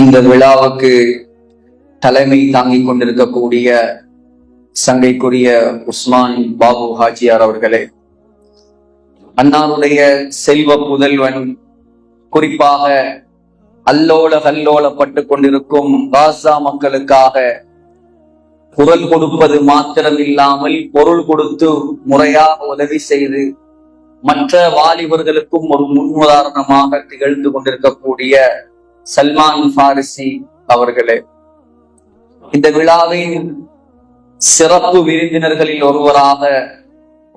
இந்த விழாவுக்கு தலைமை தாங்கிக் கொண்டிருக்கக்கூடிய சங்கைக்குரிய உஸ்மான் பாபு ஹாஜியார் அவர்களே, அன்னாருடைய செல்வ புதல்வன், குறிப்பாக அல்லோலப்பட்டு கொண்டிருக்கும் காசா மக்களுக்காக குரல் கொடுப்பது மாத்திரம் இல்லாமல் பொருள் கொடுத்து முறையாக உதவி செய்து மற்ற வாலிபர்களுக்கும் ஒரு முன்னுதாரணமாக திகழ்ந்து கொண்டிருக்கக்கூடிய சல்மான் பாரிசி அவர்களே, இந்த விழாவின் சிறப்பு விருந்தினர்களில் ஒருவராக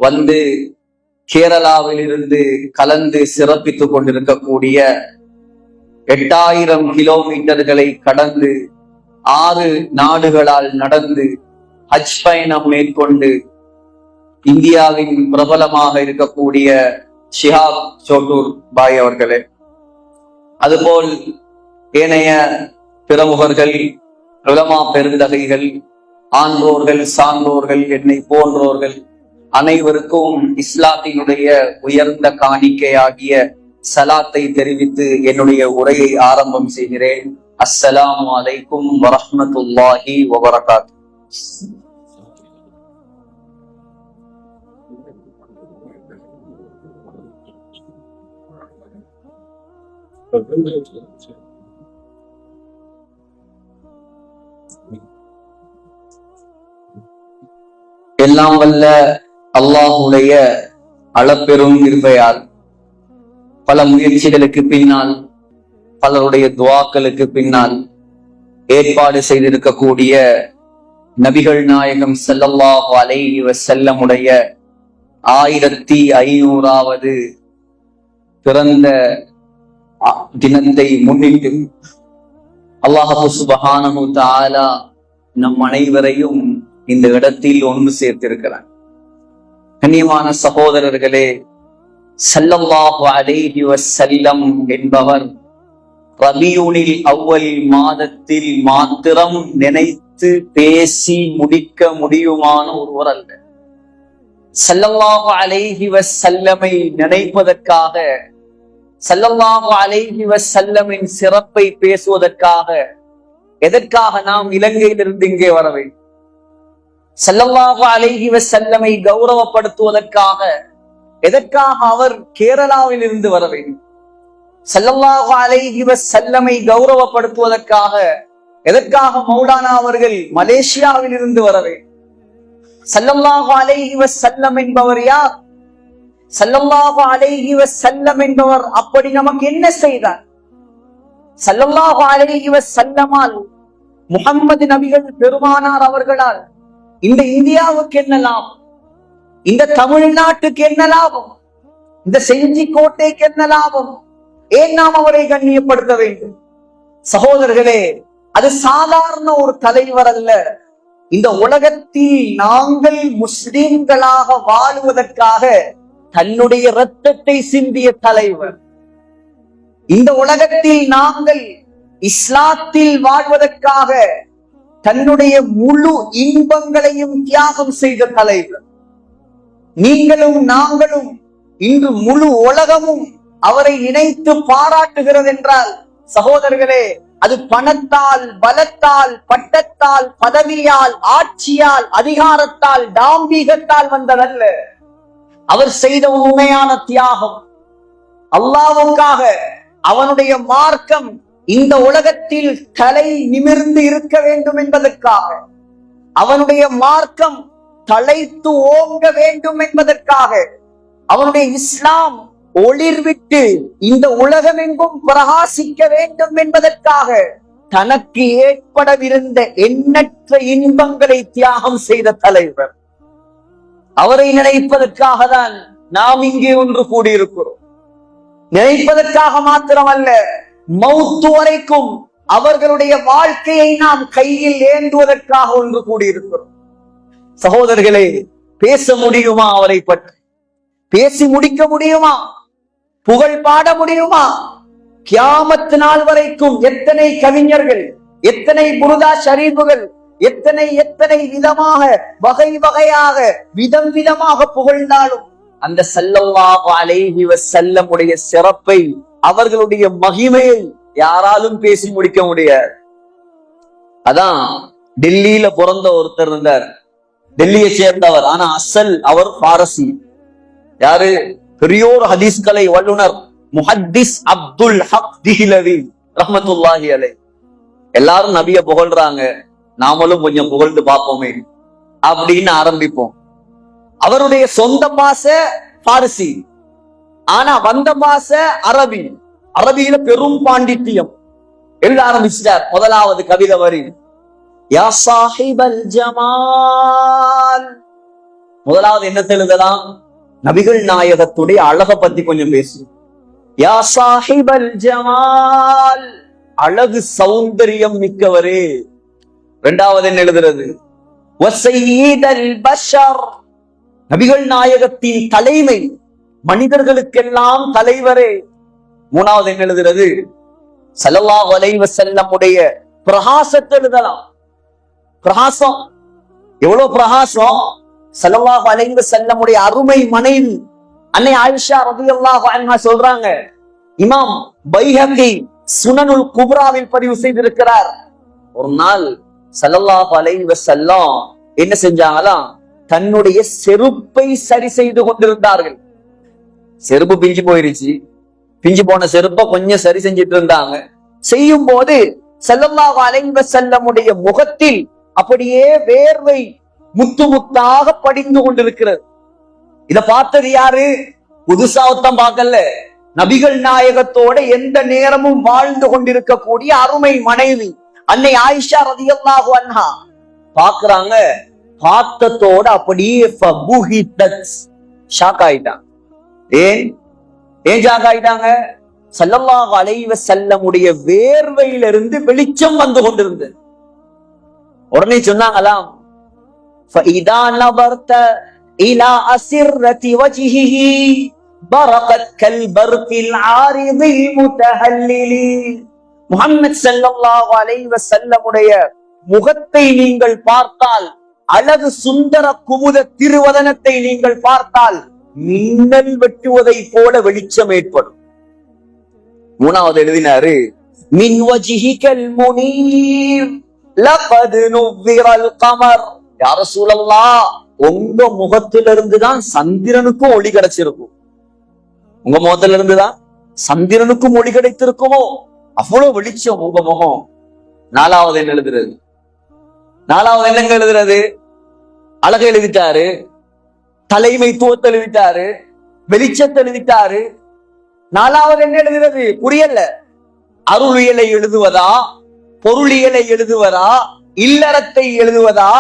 வந்து கேரளாவில் இருந்து கலந்து சிறப்பித்துக் கொண்டிருக்கக்கூடிய 8000 கிலோமீட்டர்களை கடந்து 6 நாடுகளால் நடந்து ஹஜ் பயணம் மேற்கொண்டு இந்தியாவின் பிரபலமாக இருக்கக்கூடிய ஷிஹாப் சோட்டூர் பாய் அவர்களே, அதுபோல் ஏனைய பிரமுகர்கள், உலமா பெருந்தகைகள், ஆன்றோர்கள், சான்றோர்கள், என்னை போன்றோர்கள் அனைவருக்கும் இஸ்லாத்தினுடைய உயர்ந்த காணிக்கையாகிய சலாத்தை தெரிவித்து என்னுடைய உரையை ஆரம்பம் செய்கிறேன். அஸ்ஸலாமு அலைக்கும் வரஹ்மத்துல்லாஹி வபரகாத்துஹு. எல்லாம் வல்ல அல்லாஹுடைய அளப்பெரும் கிருபையால் பல முயற்சிகளுக்கு பின்னால், பலருடைய துஆக்களுக்கு பின்னால் ஏற்பாடு செய்திருக்கக்கூடிய நபிகள் நாயகம் ஸல்லல்லாஹு அலைஹி வஸல்லமுடைய 1500வது பிறந்த தினத்தை முன்னிட்டு அல்லாஹ் சுப்ஹானஹு தஆலா நம் அனைவரையும் இந்த இடத்தில் ஒன்று சேர்த்திருக்கிறார். கண்ணியமான சகோதரர்களே, ஸல்லல்லாஹு அலைஹி வஸல்லம் என்பவர் ரபியுனில் அவ்வல் மாதத்தில் மாத்திரம் நினைத்து பேசி முடிக்க முடியுமான ஒருவர் அல்ல. ஸல்லல்லாஹு அலைஹி வஸல்லமை நினைப்பதற்காக, ஸல்லல்லாஹு அலைஹி வஸல்லமின் சிறப்பை பேசுவதற்காக எதற்காக நாம் இலங்கையிலிருந்து இங்கே வர வேண்டும்? ஸல்லல்லாஹு அலைஹி வஸல்லமை கௌரவப்படுத்துவதற்காக எதற்காக அவர் கேரளாவில் இருந்து வர வேண்டும்? ஸல்லல்லாஹு அலைஹி வஸல்லமை கௌரவப்படுத்துவதற்காக எதற்காக மௌலானா அவர்கள் மலேசியாவில் இருந்து வர வேண்டும்? ஸல்லல்லாஹு அலைஹி வஸல்லம் என்பவர் யார்? ஸல்லல்லாஹு அலைஹி வஸல்லம் என்பவர் அப்படி நமக்கு என்ன செய்தார்? ஸல்லல்லாஹு அலைஹி வஸல்லமால், முஹம்மது நபிகள் பெருமானார் அவர்களால் இந்த இந்தியாவுக்கு என்ன லாபம்? இந்த தமிழ்நாட்டுக்கு என்ன லாபம்? இந்த செஞ்சி கோட்டைக்கு என்ன லாபம்? ஏன் நாம் அவரை கண்ணியப்படுத்த வேண்டும்? சகோதரர்களே, அது சாதாரண ஒரு தலைவர் அல்ல. இந்த உலகத்தில் நாங்கள் முஸ்லிம்களாக வாழுவதற்காக தன்னுடைய இரத்தத்தை சிந்திய தலைவர். இந்த உலகத்தில் நாங்கள் இஸ்லாத்தில் வாழ்வதற்காக தன்னுடைய முழு இன்பங்களையும் தியாகம் செய்த தலைவர். நீங்களும் நாங்களும் இன்று முழு உலகமும் அவரை நினைத்து பாராட்டுகிறது என்றால் சகோதரர்களே, அது பணத்தால், பலத்தால், பட்டத்தால், பதவியால், ஆட்சியால், அதிகாரத்தால், டாம்பீகத்தால் வந்ததல்ல. அவர் செய்த உண்மையான தியாகம் அல்லாஹ்வுக்காக. அவனுடைய மார்க்கம் இந்த உலகத்தில் தலை நிமிர்ந்து இருக்க வேண்டும் என்பதற்காக, அவனுடைய மார்க்கம் தலைத்து ஓங்க வேண்டும் என்பதற்காக, அவனுடைய இஸ்லாம் ஒளிர்விட்டு இந்த உலகமெங்கும் பிரகாசிக்க வேண்டும் என்பதற்காக தனக்கு ஏற்படவிருந்த எண்ணற்ற இன்பங்களை தியாகம் செய்த தலைவர். அவரை நினைப்பதற்காக தான் நாம் இங்கே ஒன்று கூடியிருக்கிறோம். நினைப்பதற்காக மாத்திரமல்ல, மௌத்து வரைக்கும் அவர்களுடைய வாழ்க்கையை நாம் கையில் ஏந்துவதற்காக ஒன்று கூடியிருக்கிறோம். சகோதரர்களே, பேச முடியுமா அவரை பற்றி? பேசி முடிக்க முடியுமா? புகழ் பாட முடியுமா? கியாமத் நாள் வரைக்கும் எத்தனை கவிஞர்கள், எத்தனை புருதா ஷரீஃபுகள், எத்தனை விதமாக, வகை வகையாக, விதம் விதமாக புகழ்ந்தாலும் அந்த ஸல்லல்லாஹு அலைஹி வஸல்லம் உடைய சிறப்பை, அவர்களுடைய மகிமையை யாராலும் பேசி முடிக்க முடியாது. அதான் டெல்லியில பிறந்த ஒருத்தர் இருந்தார், டெல்லியை சேர்ந்தவர், ஆனா அசல் அவர் பாரசி. யாரு? பெரியோர் ஹதீஸ் கலை வல்லுனர் முஹத்திஸ் அப்துல் ஹக் திஹ்லவி ரஹ்மத்துல்லாஹி அலைஹி. எல்லாரும் நபிய புகழ்றாங்க, நாமளும் கொஞ்சம் புகழ்ந்து பார்ப்போமே அப்படின்னு ஆரம்பிப்போம். அவருடைய சொந்த பாஷை பாரசி, ஆனா வந்த பாஷை அரபி. அரபியில பெரும் பாண்டித்தியம். எழுத ஆரம்பிச்சிட்டார். முதலாவது கவிதை வரி, யா சாஹிபல் ஜமால். முதலாவது என்ன எழுதலாம்? நபிகள் நாயகத்துடைய அழக பத்தி கொஞ்சம் பேசு. யா சாஹிபல் ஜமால், அழகு சௌந்தரியம் மிக்கவரே. இரண்டாவது என்ன எழுதுறது? வஸய்யிதல் பஷர், நபிகள் நாயகத்தின் தலைமை, மனிதர்களுக்கெல்லாம் தலைவரே. மூணாவது என்ன எழுதுறது? ஸல்லல்லாஹு அலைஹி வஸல்லம் உடைய பிரகாசத்தை எழுதலாம். பிரகாசம், எவ்வளவு பிரகாசம்! ஸல்லல்லாஹு அலைஹி வஸல்லம் உடைய அருமை மனைவி அன்னை ஆயிஷா ரலியல்லாஹு அன்ஹா சொல்றாங்க, இமாம் பைஹகி சுனனுல் குப்ராவில் பதிவு செய்திருக்கிறார். ஒரு நாள் ஸல்லல்லாஹு அலைஹி வஸல்லம் என்ன செஞ்சாங்களாம்? தன்னுடைய செருப்பை சரி செய்து கொண்டிருந்தார்கள். செருப்பு பிஞ்சு போயிருச்சு. பிஞ்சு போன செருப்பை கொஞ்சம் சரி செஞ்சிட்டு இருந்தாங்க. செய்யும் போது ஸல்லல்லாஹு அலைஹி வஸல்லமுடைய முகத்தில் அப்படியே வேர்வை முத்து முத்தாக படிந்து கொண்டிருக்கிறது. இத பார்த்தது யாரு? புதுசாவத்தம் பார்க்கல, நபிகள் நாயகத்தோட எந்த நேரமும் வாழ்ந்து கொண்டிருக்கக்கூடிய அருமை மனைவி அன்னை ஆயிஷா ரலியல்லாஹு அன்ஹா பாக்குறாங்க. பார்த்தத்தோட அப்படியே ஷாக் ஆயிட்டாங்க. ஏன் ஷாக் ஆயிட்டாங்க? ஸல்லல்லாஹு அலைஹி வஸல்லமுடைய வேர்வையிலிருந்து வெளிச்சம் வந்து கொண்டிருந்தது. உடனே சொன்னாங்களாம், فَإِذَا نَظَرْتَ إِلَى أَسِرَّةِ وَجْهِهِ بَرَقَتْ كَالْبَرْقِ الْعَارِضِ الْمُتَهَلِّلِ. முஹம்மது ஸல்லல்லாஹு அலைஹி வஸல்லமுடைய முகத்தை நீங்கள் பார்த்தால், அழகு சுந்தர குமுத திருவதனத்தை நீங்கள் பார்த்தால், மின்னல் வெட்டுவதை போல வெளிச்சம் ஏற்படும். மூணாவது எழுதினாரு, மின் வஜ்ஹிகல் முனீர் லகத் நுவ்விரல் கமர். யா ரசூலல்லாஹ், உங்க முகத்திலிருந்து தான் சந்திரனுக்கும் ஒளி கிடைச்சிருக்கும். உங்க முகத்துல இருந்துதான் சந்திரனுக்கும் ஒளி கிடைத்திருக்குமோ, அவ்வளவு வெளிச்சம் உங்க முகம். நாலாவது என்ன எழுதுறது? நாலாவது என்னங்க எழுதுறது? அழகு எழுதிட்டாரு, தலைமைத்துவத்தை எழுதிட்டாரு, வெளிச்சத்தை எழுதிட்டாரு. நாலாவது என்ன எழுதுறது? புரியல. அருளியலை எழுதுவதா, பொருளியலை எழுதுவதா, இல்லறத்தை எழுதுவதா,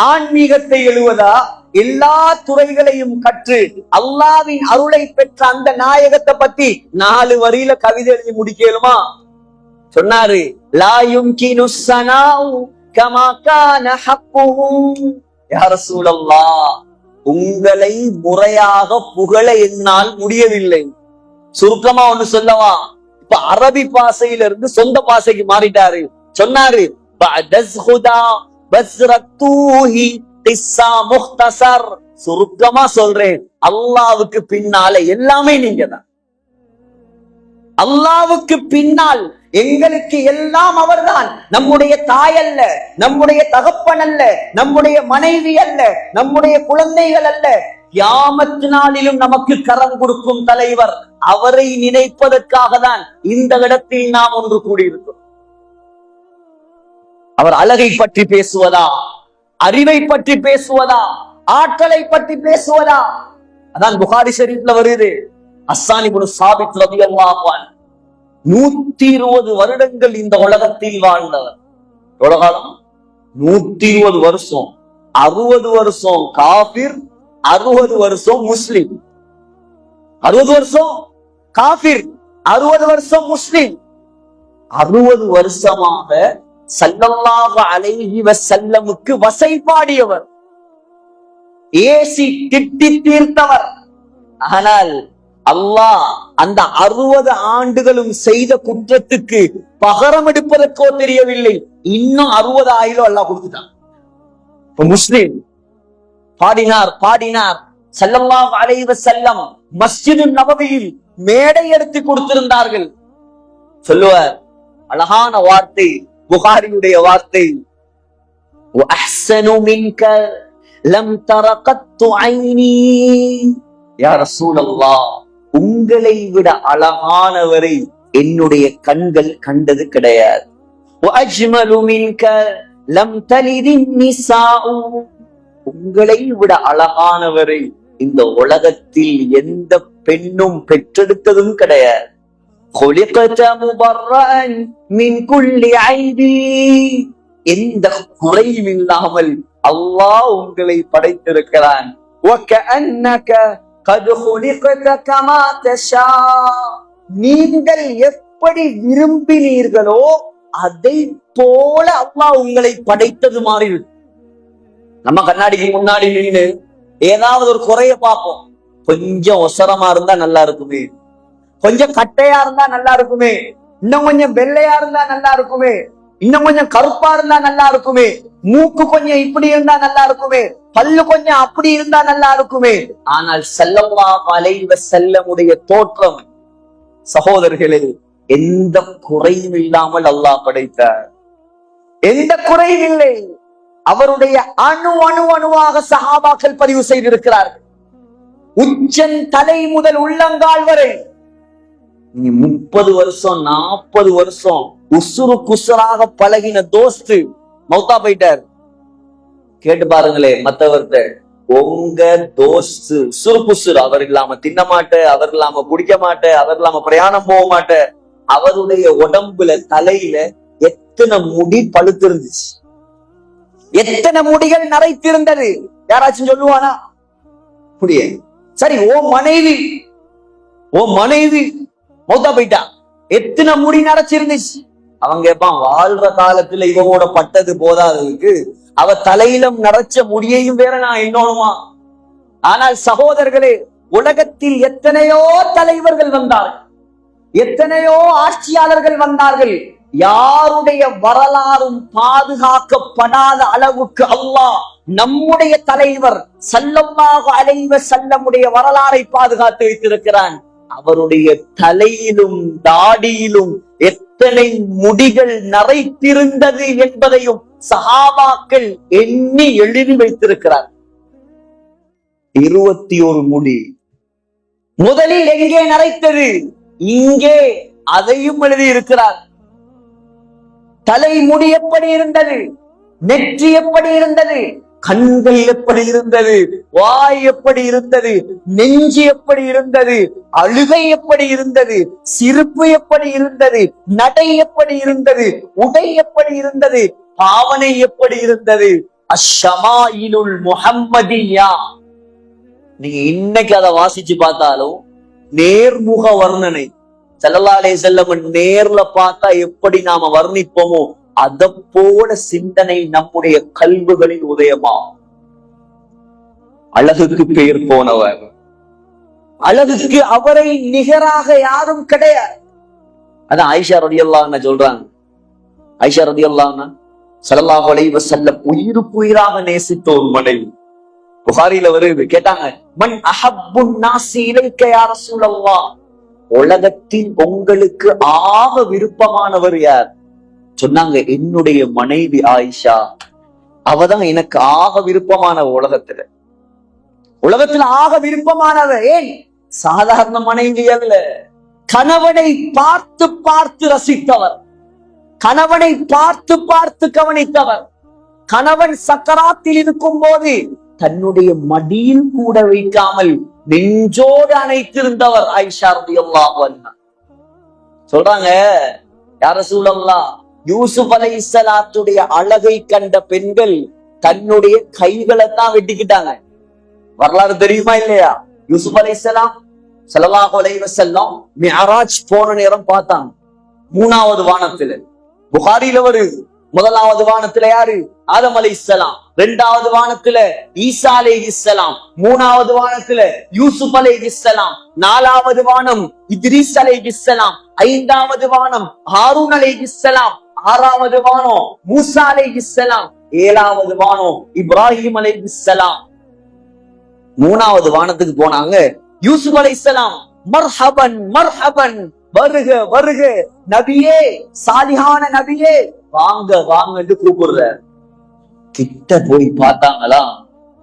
ஆன்மீகத்தை எழுதுவதா? எல்லா துறைகளையும் கற்று அல்லாஹ்வின் அருளை பெற்ற அந்த நாயகத்தை பத்தி 4 வரியில கவிதை எழுதி முடிக்கலுமா? சொன்னாரு, லா யும்கினு ஸனாஉ கமா கான ஹக்குஹு. யா ரசூலல்லாஹ், உங்களை முறையாக புகழ என்னால் முடியவில்லை. சுருக்கமா ஒண்ணு சொல்லவா? இப்ப அரபி பாஷையிலிருந்து சொந்த பாஷைக்கு மாறிட்டாரு. சொன்னாரு, சுருக்கமா சொல்றேன், அல்லாவுக்கு பின்னால எல்லாமே நீங்க தான். அல்லாவுக்கு பின்னால் எங்களுக்கு எல்லாம் அவர்தான். நம்முடைய தாய் அல்ல, நம்முடைய தகப்பன் அல்ல, நம்முடைய மனைவி அல்ல, நம்முடைய குழந்தைகள் அல்ல. கியாமத் நாளிலும் நமக்கு கரம் கொடுக்கும் தலைவர், அவரை நினைப்பதற்காக தான் இந்த இடத்தில் நாம் ஒன்று கூடியிருக்கிறோம். அவர் அழகை பற்றி பேசுவதா, அறிவை பற்றி பேசுவதா, ஆற்றலை பற்றி பேசுவதா? அதான் புகாரி ஷரீஃப்ல வருது, அஸ்ஸான் இப்னு சாபித் ரலியல்லாஹு அன்ஹு 120 வருடங்கள் இந்த உலகத்தில் வாழ்ந்தவர். எவ்வளவு காலம்? 120 வருஷம். 60 வருஷம் காபிர், 60 வருஷம் முஸ்லிம். 60 வருஷம் காபிர், 60 வருஷம் முஸ்லிம். 60 வருஷமாக ஸல்லல்லாஹு அலைஹி வஸல்லமுக்கு வசைபாடியவர், ஏசி திட்டி தீர்த்தவர். ஆனால் அல்லாஹ் அந்த 60 ஆண்டுகளும் செய்த குற்றத்துக்கு பகரம் எடுப்பதற்கோ தெரியவில்லை. இன்னும் 60 ஆயிரம் அல்லாஹ் கொடுத்துட்டான். இப்ப முஸ்லிம் பாடினார் ஸல்லல்லாஹு அலைஹி வஸல்லம் மஸ்ஜிது நபவியில் மேடை எடுத்து கொடுத்திருந்தார்கள். சொல்லுவார், அழகான வார்த்தை, புகாரியுடைய வார்த்தை. وَأَحْسَنُ مِنْكَ لَمْ تَرَ قَطُّ عَيْنِي. யா ரசூலல்லாஹ், உங்களை விட அழகானவரை என்னுடைய கண்கள் கண்டது கிடையாது. وَأَجْمَلُ مِنْكَ لَمْ تَلِدِ النِّسَاءُ. உங்களை விட அழகானவரை இந்த உலகத்தில் எந்த பெண்ணும் பெற்றெடுத்ததும் கிடையாது. خُلِقْتَ مُبَرَّأً مِنْ كُلِّ عَيْبٍ. எந்த குறையும் இல்லாமல் அல்லாஹ் உங்களை படைத்திருக்கிறான். وَكَأَنَّكَ قَدْ خُلِقْتَ كَمَا تَشَاءُ. நீங்கள் எப்படி விரும்பினீர்களோ அதை போல அல்லாஹ் உங்களை படைத்தது மாதிரி இருக்கு. நம்ம கண்ணாடிக்கு முன்னாடி நின்று ஏதாவது ஒரு குறைய பார்ப்போம். கொஞ்சம் ஒசரமா இருந்தா நல்லா இருக்குமே, கொஞ்சம் கட்டையா இருந்தா நல்லா இருக்குமே, இன்னும் கொஞ்சம் வெள்ளையா இருந்தா நல்லா இருக்குமே, இன்னும் கொஞ்சம் கருப்பா இருந்தா நல்லா இருக்குமே, மூக்கு கொஞ்சம் இப்படி இருந்தா நல்லா இருக்குமே, பல்லு கொஞ்சம் அப்படி இருந்தா நல்லா இருக்குமே. ஆனால் ஸல்லல்லாஹு அலைஹி வஸல்லமுடைய தோற்றம் சகோதரர்களே எந்த குறையும் இல்லாமல் அல்லாஹ் படைத்தார். எந்த குறையும் இல்லை. அவருடைய அணுவாக சஹாபாக்கள் பதிவு செய்திருக்கிறார்கள். உச்சன் தலை முதல் உள்ளங்கால் வரை 30 வருஷம் 40 வருஷம் உசுறு குசுராக பழகின தோஸ்து மௌத்தா போயிட்டார். கேட்டு பாருங்களே மத்தவர்கிட்ட, உங்க தோஸ்து உசுறு குசுறு, அவர் இல்லாம தின்ன மாட்ட, அவர் இல்லாம குடிக்க மாட்ட, அவர் இல்லாம பிரயாணம் போக மாட்ட. அவருடைய உடம்புல தலையில எத்தனை முடி பழுத்து இருந்துச்சு, எத்தனை முடிகள் நரைத்திருந்தது. யாராச்சும் சொல்லுவானா? முடியாது. சரி, ஓ மனைவி மௌத்தா போயிட்டா, எத்தனை முடி நரைச்சிருந்துச்சு. அவங்க கேட்பான், வாழ்ற காலத்துல இவனோட பட்டது போதாததுக்கு அவ தலையிலும் நரைச்ச முடியையும் வேற நான் என்னோடுமா? ஆனால் சகோதரர்களே, உலகத்தில் எத்தனையோ தலைவர்கள் வந்தார்கள், எத்தனையோ ஆட்சியாளர்கள் வந்தார்கள். யாருடைய வரலாறும் பாதுகாக்கப்படாத அளவுக்கு அல்லாஹ் நம்முடைய தலைவர் ஸல்லல்லாஹு அலைஹி வஸல்லமுடைய வரலாறை பாதுகாத்து வைத்திருக்கிறான். அவருடைய தலையிலும் தாடியிலும் எத்தனை முடிகள் நரைத்திருந்தது என்பதையும் சஹாபாக்கள் எண்ணி எழுதி வைத்திருக்கிறார். 21 முடி. முதலில் எங்கே நரைத்தது? இங்கே. அதையும் எழுதி இருக்கிறார். தலைமுடி எப்படி இருந்தது, நெற்றி எப்படி இருந்தது, கண்கள் எப்படி இருந்தது, வாய் எப்படி இருந்தது, நெஞ்சு எப்படி இருந்தது, அழுகை எப்படி இருந்தது, சிரிப்பு எப்படி இருந்தது, நடை எப்படி இருந்தது, உடை எப்படி இருந்தது, பாவனை எப்படி இருந்தது. அஷ்ஷமாயிலுல் முஹம்மதியா. நீங்க இன்னைக்கு அதை வாசிச்சு பார்த்தாலும் நேர்முக வர்ணனை ஸல்லல்லாஹு அலைஹி வஸல்லம் நேர்ல பார்த்தா எப்படி நாம வர்ணிப்போமோ அத போல சிந்தனை நம்முடைய கல்விகளில் உதயமா. அழகுக்கு பெயர் போனவர், அழகுக்கு அவரை நிகராக யாரும் கிடையாது. அதான் ஆயிஷா ரலியல்லாஹு அன்ஹா சொல்றாங்க. ஆயிஷா ரலியல்லாஹு அன்ஹா ஸல்லல்லாஹு அலைஹி வஸல்லம் உயிருக்கு உயிராக நேசித்த ஒரு மனைவி. புகாரில வருது. கேட்டாங்க, மன் அஹப்புன் நாஸி இலைக்க யா ரசூலல்லாஹ், உலகத்தில் உங்களுக்கு ஆக விருப்பமானவர் யார்? சொன்னாங்க, என்னுடைய மனைவி ஆயிஷா, அவதான் எனக்கு ஆக விருப்பமான உலகத்துல ஆக விருப்பமானவர். ஏன்? சாதாரண மனைவி அல்ல, கணவனை பார்த்து பார்த்து ரசித்தவர், கணவனை பார்த்து பார்த்து கவனித்தவர். கணவன் சக்கராத்தில் இருக்கும் போது தன்னுடைய மடியில் கூட வைக்காமல் நெஞ்சோடு அணைத்திருந்தவர் ஆயிஷா ரலியல்லாஹு அன்ஹா. சொல்றாங்க, யா ரசூலல்லாஹ், யூசுப் அலைஹிஸ்ஸலாத்துடைய அழகை கண்ட பெண்கள் தன்னுடைய கைகளை தான் வெட்டிக்கிட்டாங்க. வரலாறு தெரியுமா இல்லையா? யூசுப் அலைஹிஸ்ஸலாம் ஸல்லல்லாஹு அலைஹி வஸல்லம் மிஅராஜ் போன நேரம் பார்த்தாங்க 3வது வானத்துல. புகாரில வருது. 1வது வானத்துல யாரு? ஆதம் அலைஹிஸ்ஸலாம். 2வது வானத்துல ஈசா அலைஹிஸ்ஸலாம். 3வது வானத்துல யூசுப் அலைஹிஸ்ஸலாம். 4வது வானம் இத்ரீஸ் அலைஹிஸ்ஸலாம். 5வது வானம் ஹாரூன் அலைஹிஸ்ஸலாம். 6வது வானம் மூசா அலைஹிஸ்ஸலாம். 7வது வானம் இப்ராஹிம் அலைஹிஸ்ஸலாம். 3வது வானத்துக்கு போனாங்க. யூசுப் அலைஹிஸ்ஸலாம், மர்ஹபன் மர்ஹபன் வருக வருக நபியே, சாலிஹான நபியே, வாங்க வாங்கன்னு கூப்பிடுற. கிட்ட போய் பார்த்தாங்களா,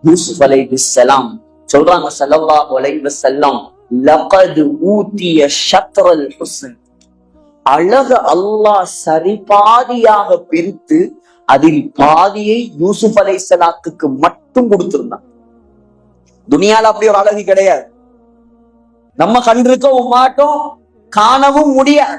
யூசுப் அலைஹிஸ்ஸலாம் சொல்றாங்க ஸல்லல்லாஹு அலைஹி வஸல்லம், லகத் ஊதிய ஷத்ரல் ஹுஸ்ன், அழகு அல்லாஹ் சரிபாதியாக பிரித்து அதில் பாதியை யூசுப் அலைஹிஸ்ஸலாத்துக்கு மட்டும் கொடுத்திருந்தான். துனியால அப்படி ஒரு அழகு கிடையாது. நம்ம கண்டிருக்கவும் மாட்டோம், காணவும் முடியாது.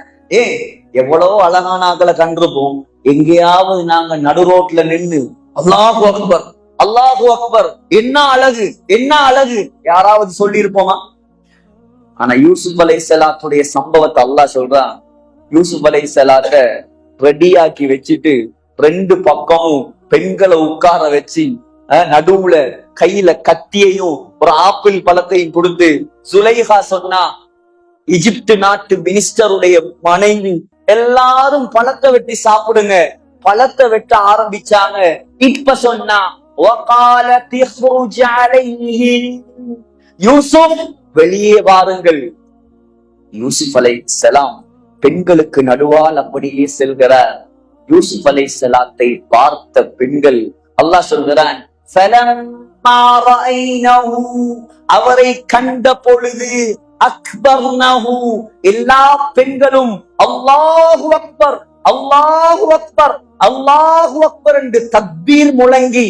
எவ்வளவு அழகான ஆக்களை கண்டிருப்போம். எங்கேயாவது நாங்க நடு ரோட்ல நின்று அல்லாஹு அக்பர் அல்லாஹு அக்பர், என்ன அழகு என்ன அழகு, யாராவது சொல்லி இருப்போமா? ஆனா யூசுப் அலைஹிஸ்ஸலாத்துடைய சம்பவத்தை அல்லாஹ் சொல்றான். யூசுப் அலைஹிஸ்ஸலாத்த ரெடியாக்கி வச்சுட்டு 2 பக்கமும் பெண்களை உட்கார வச்சு நடுவுல கையில கத்தியையும் ஒரு ஆப்பிள் பழத்தையும் கொடுத்து, சுலைஹா சொன்னா, எகிப்து நாட்டு மினிஸ்டருடைய மனைவி, எல்லாரும் பழத்தை வெட்டி சாப்பிடுங்க. பழத்தை வெட்ட ஆரம்பிச்சாங்க. இப்ப சொன்னா, யூசுப் வெளியே வாருங்கள். யூசுப் அலைஹிஸ்ஸலாம் பெண்களுக்கு நடுவால் அப்படியே செல்கிறார். யூசுப் அலைஹிஸ்ஸலாத்தை பார்த்த பெண்கள், அல்லாஹ் சொல்கிறான், அவரை கண்ட பொழுது அக்பர்னஹு, எல்லா பெண்களும் அல்லாஹு அக்பர் அல்லாஹு அக்பர் அல்லாஹு அக்பர் என்று தக்பீர் முழங்கி,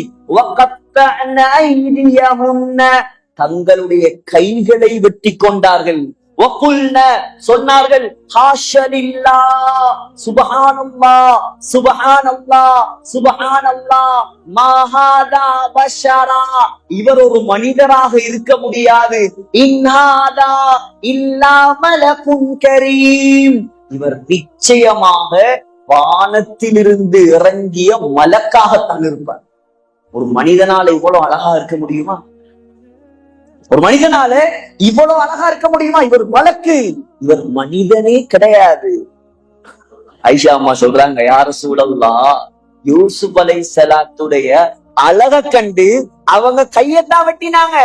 தங்களுடைய கைகளை வெட்டி கொண்டார்கள். சொன்னார்கள், சுப்ஹானல்லாஹ் சுப்ஹானல்லாஹ் சுப்ஹானல்லாஹ், மாஹாதா பஷரா, இவர் ஒரு மனிதராக இருக்க முடியாது. இன்ஹாதா இல்லா மலகுன் கரீம், இவர் நிச்சயமாக வானத்திலிருந்து இறங்கிய மலக்காகத்தான் இருப்பார். ஒரு மனிதனால இவ்வளவு அழகா இருக்க முடியுமா? ஒரு மனிதனால இவ்வளவு அழகா இருக்க முடியுமா? இவர் மலக்கு, இவர் மனிதனே கிடையாது. ஆயிஷா அம்மா சொல்றாங்க, யா ரசூலல்லாஹ், யூசுப் அலைஹிஸ்ஸலாத்துடைய அழக கண்டு அவங்க கையத்தான் வெட்டினாங்க.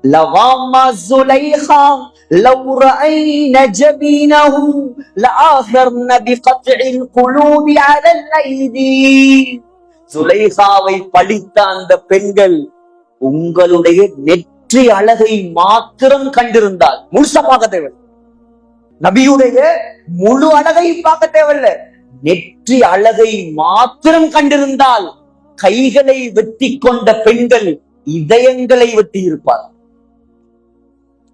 லவாமா சுலைஹா லவ் ரஐன ஜபீனஹு லஆஃபர்ன பிகத்இல் குலூபி அலல் ஐதி. சுலைஹாவை பழித்த அந்த பெண்கள் உங்களுடைய நெற்றி அழகை மாத்திரம் கண்டிருந்தால், முழுசா பார்க்க தேவையில்லை, நபியுடைய முழு அழகை பார்க்க தேவையில்லை, நெற்றி அழகை மாத்திரம் கண்டிருந்தால் கைகளை வெட்டி கொண்ட பெண்கள் இதயங்களை வெட்டி இருப்பார்.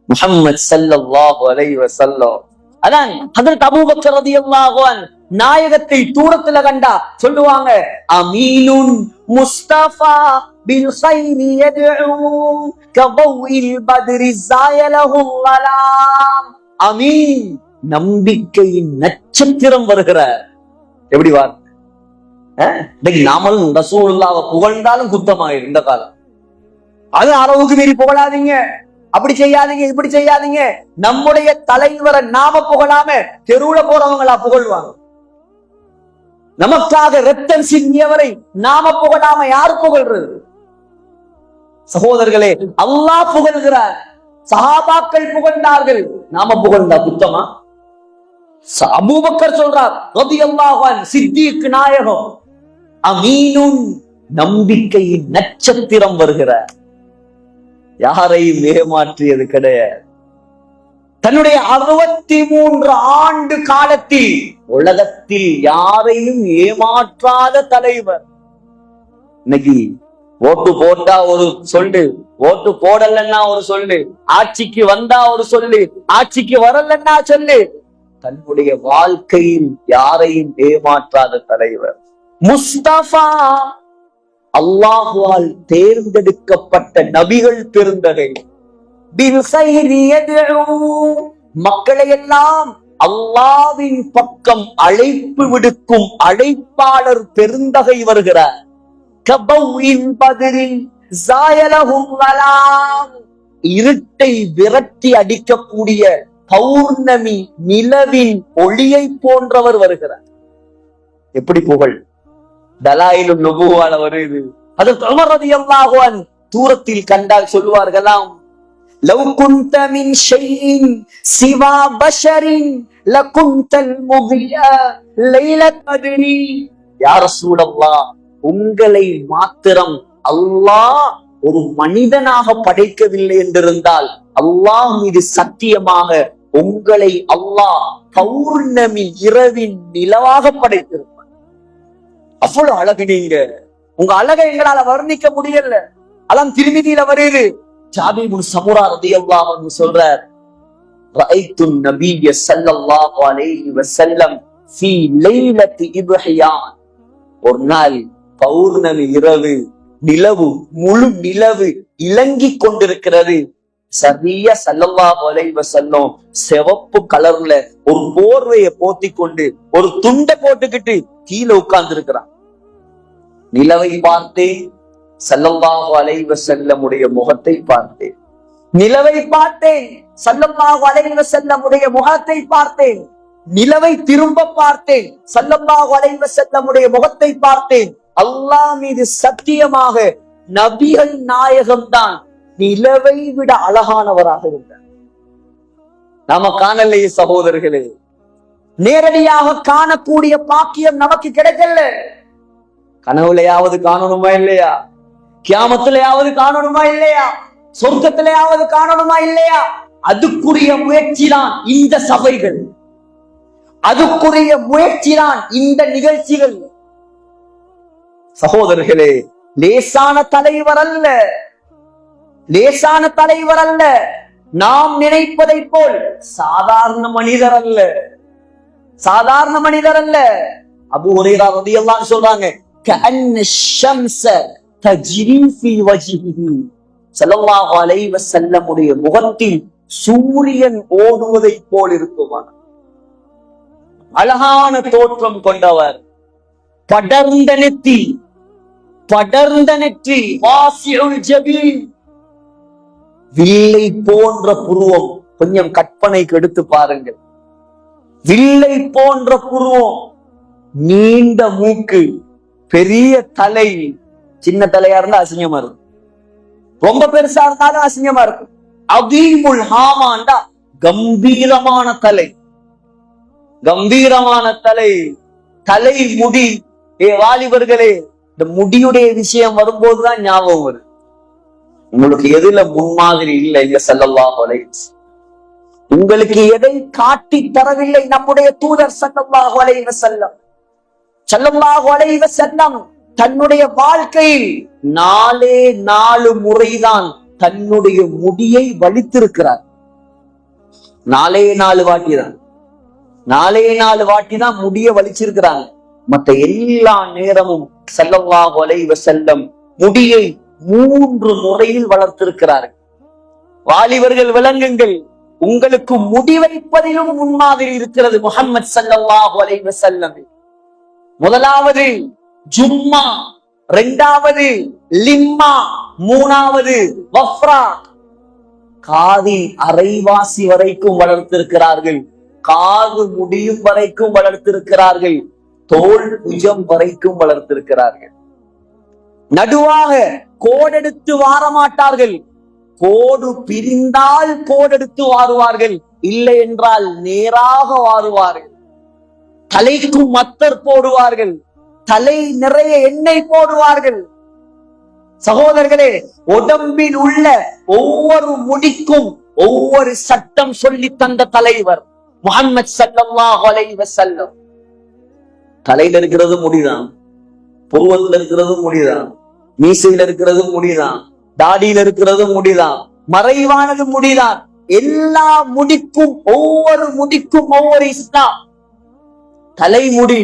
முஹம்மது ஸல்லல்லாஹு அலைஹி வஸல்லம், அதான் ஹஜ்ரத் அபூபக்கர் ரலியல்லாஹு அன்ஹு நாயகத்தை தூரத்துல கண்டா சொல்லுவாங்க, அமீனுன் முஸ்தஃபா பில் கைரி யதுஉ கதௌஇல் பத்ரி ஸாயலஹு ஸலாம். அமீன், நம்பிக்கையின் நட்சத்திரம் வருகிறார். எப்படி வார்த்தை? நாமளும் ரசூலுல்லாஹ்வை புகழ்ந்தாலும் குத்தமாயிரும் இந்த காலம். அது அளவுக்கு மீறி புகழாதீங்க, அப்படி செய்யாதீங்க, இப்படி செய்யாதீங்க. நம்முடைய தலைவரை நாம புகழாம தெருவுல போறவங்களா புகழ்வாங்க. நமக்காக ரத்தம் சிந்தியவரை நாம புகழாம யார் புகழ்றது? சகோதரர்களே, அல்லாஹ் புகழ்கிறார், சஹாபாக்கள் புகழ்ந்தார்கள், நாம புகழ்ந்தா குத்தமா? அபூபக்கர் சொல்றார் ரலியல்லாஹு அன்ஹு, சித்திக் நாயகம், அமீனுன், நம்பிக்கையின் நட்சத்திரம் வருகிறார். யாரையும் ஏமாற்றியது கிடையாது. தன்னுடைய 63 ஆண்டு காலத்தில் உலகத்தில் யாரையும் ஏமாற்றாத தலைவர். இன்னைக்கு ஓட்டு போட்டா ஒரு சொல்லு, ஓட்டு போடலன்னா ஒரு சொல்லு, ஆட்சிக்கு வந்தா ஒரு சொல்லு, ஆட்சிக்கு வரலன்னா சொல்லு. தன்னுடைய வாழ்க்கையில் யாரையும் ஏமாற்றாத தலைவர் முஸ்தபா, அல்லாஹ்வால் தேர்ந்தெடுக்கப்பட்ட நபிகள் பெருந்தகை. மக்களை எல்லாம் அல்லாஹ்வின் பக்கம் அழைப்பு விடுக்கும் அழைப்பாளர் பெருந்தகை வருகிறார். இருட்டை விரட்டி அடிக்கக்கூடிய பௌர்ணமி நிலவின் ஒளியை போன்றவர் வருகிறார். எப்படி புகழ்! தலாயிலும் நுபுவால வருது. அது உமர் ரலியல்லாஹு அன்ஹு தூரத்தில் கண்டால் சொல்வார்களாம், லவ் குன்த மின் ஷைஇன் சிவா பஷரின் லகுந்தல் முகியா லைலத் கத்ரி. யா ரசூலல்லாஹ், உங்களை மாத்திரம் அல்லாஹ் ஒரு மனிதனாக படைக்கவில்லை என்றிருந்தால் அல்லாஹ் மீது சத்தியமாக உங்களை அல்லாஹ் பௌர்ணமி இரவின் நிலவாக படைத்திருப்பார். அவ்வளவு அழகு நீங்க. உங்க அழகை எங்களால வர்ணிக்க முடியல. அதான் திருமிதியில வருது. ஜாபிர் இப்னு சமுரா ரலியல்லாஹு அன்ஹு சொல்றார், ரஅய்து நபிய ஸல்லல்லாஹு அலைஹி வஸல்லம் ஃபீ லைலத்தி இப்ஹியான். ஒரு நாள் பௌர்ணமி இரவு, நிலவு, முழு நிலவு இலங்கிக் கொண்டிருக்கிறது. சரியா ஸல்லல்லாஹு அலைஹி வஸல்லம் சிவப்பு கலர்ல ஒரு போர்வையை போத்தி கொண்டு ஒரு துண்டை போட்டுக்கிட்டு கீழே உட்கார்ந்து இருக்கிறான். நிலவை பார்த்தேன், ஸல்லல்லாஹு அலைஹி வஸல்லமுடைய முகத்தை பார்த்தேன். நிலவை பார்த்தேன், ஸல்லல்லாஹு அலைஹி வஸல்லமுடைய முகத்தை பார்த்தேன். நிலவை திரும்ப பார்த்தேன், ஸல்லல்லாஹு அலைஹி வஸல்லமுடைய முகத்தை பார்த்தேன். அல்லாஹ் மீது சத்தியமாக நபிகள் நாயகம் தான் நிலவை விட அழகானவராக இருந்தார். நாம காணலையே சகோதரர்களே, நேரடியாக காணக்கூடிய பாக்கியம் நமக்கு கிடைக்கல. கனவுலையாவது காணணுமா இல்லையா? கியாமத்திலேயாவது காணணுமா இல்லையா? சொர்க்கத்திலேயாவது காணணுமா இல்லையா? அதுக்குரிய முயற்சி தான் இந்த சபைகள், அதுக்குரிய முயற்சி தான் இந்த நிகழ்ச்சிகள். சகோதரர்களே, லேசான தலைவர் அல்ல, லேசான தலைவர் அல்ல. நாம் நினைப்பதை போல் சாதாரண மனிதர் அல்ல, சாதாரண மனிதர் அல்ல. அபூ ஹுரைரா ரலியல்லாஹு அன்ஹு சொல்றாங்க, கஅன்ன ஷம்ஸ தஜ்ரி ஃபீ வஜ்ஹிஹி. ஸல்லல்லாஹு அலைஹி வஸல்லமுடைய முகத்தில் சூரியன் ஓடுவதை போல் இருக்குமாம். அழகான தோற்றம் கொண்டவர், படர்ந்த நெற்றி, படர்ந்த நெற்றி, வாசிஉல் ஜபீன், வில்லை போன்ற புருவம். கொஞ்சம் கற்பனைக்கு எடுத்து பாருங்கள். வில்லை போன்ற புருவம், நீண்ட மூக்கு, பெரிய தலை. சின்ன தலையா இருந்தா அசிங்கமா இருக்கும், ரொம்ப பெருசா இருந்தாலும் அசிங்கமா இருக்கும். அதீமுல் ஹாமாண்டா கம்பீரமான தலை, கம்பீரமான தலை, தலை முடி. வாலிபர்களே, இந்த முடியுடைய விஷயம் வரும்போதுதான் ஞாபகம் வருது. உங்களுக்கு எதுல முன்மாதிரி இல்லை இங்க ஸல்லல்லாஹு அலைஹி வஸல்லம். உங்களுக்கு எதை காட்டி தரவில்லை நம்முடைய தூதர் ஸல்லல்லாஹு அலைஹி வஸல்லம். ஸல்லல்லாஹு அலைஹி வஸல்லம் தன்னுடைய வாழ்க்கையில் 4 முறைதான் தன்னுடைய முடியை வலித்திருக்கிறார். 4 வாட்டிதான், 4 வாட்டிதான் முடிய வலிச்சிருக்கிறாங்க. மற்ற எல்லா நேரமும் ஸல்லல்லாஹு அலைஹி வஸல்லம் முடியை 3 முறையில் வளர்த்திருக்கிறார்கள். வாலிபர்கள் விளங்குங்கள், உங்களுக்கு முடி வைப்பதிலும் முன்மாதிரி இருக்கிறது முஹம்மது ஸல்லல்லாஹு அலைஹி வஸல்லம். முதலாவது ஜும்மா, 2வது லிம்மா, 3வது வஃப்ரா. காதில் அரைவாசி வரைக்கும் வளர்த்திருக்கிறார்கள், காது முடியும் வரைக்கும் வளர்த்திருக்கிறார்கள், தோல் புஜம் வரைக்கும் வளர்த்திருக்கிறார்கள். நடுவாக கோடெடுத்து வாரமாட்டார்கள், கோடு பிரிந்தால் கோடெடுத்து வாருவார்கள், இல்லை என்றால் நேராக வாருவார்கள். தலைக்கும் மத்தர் போடுவார்கள், தலை நிறைய எண்ணெய் போடுவார்கள். சகோதரர்களே, உடம்பில் உள்ள ஒவ்வொரு முடிக்கும் ஒவ்வொரு சட்டம் சொல்லி தந்த தலைவர் முஹம்மது ஸல்லல்லாஹு அலைஹி வஸல்லம். தலையில இருக்கிறது முடிதான், புருவத்தில் இருக்கிறது முடிதான், மீசையில் இருக்கிறது முடிதான், தாடியில் இருக்கிறது முடிதான், மறைவானது முடிதான். எல்லா முடிக்கும் ஒவ்வொரு முடிக்கும் ஒவ்வொரு இஸ்லாம். தலைமுடி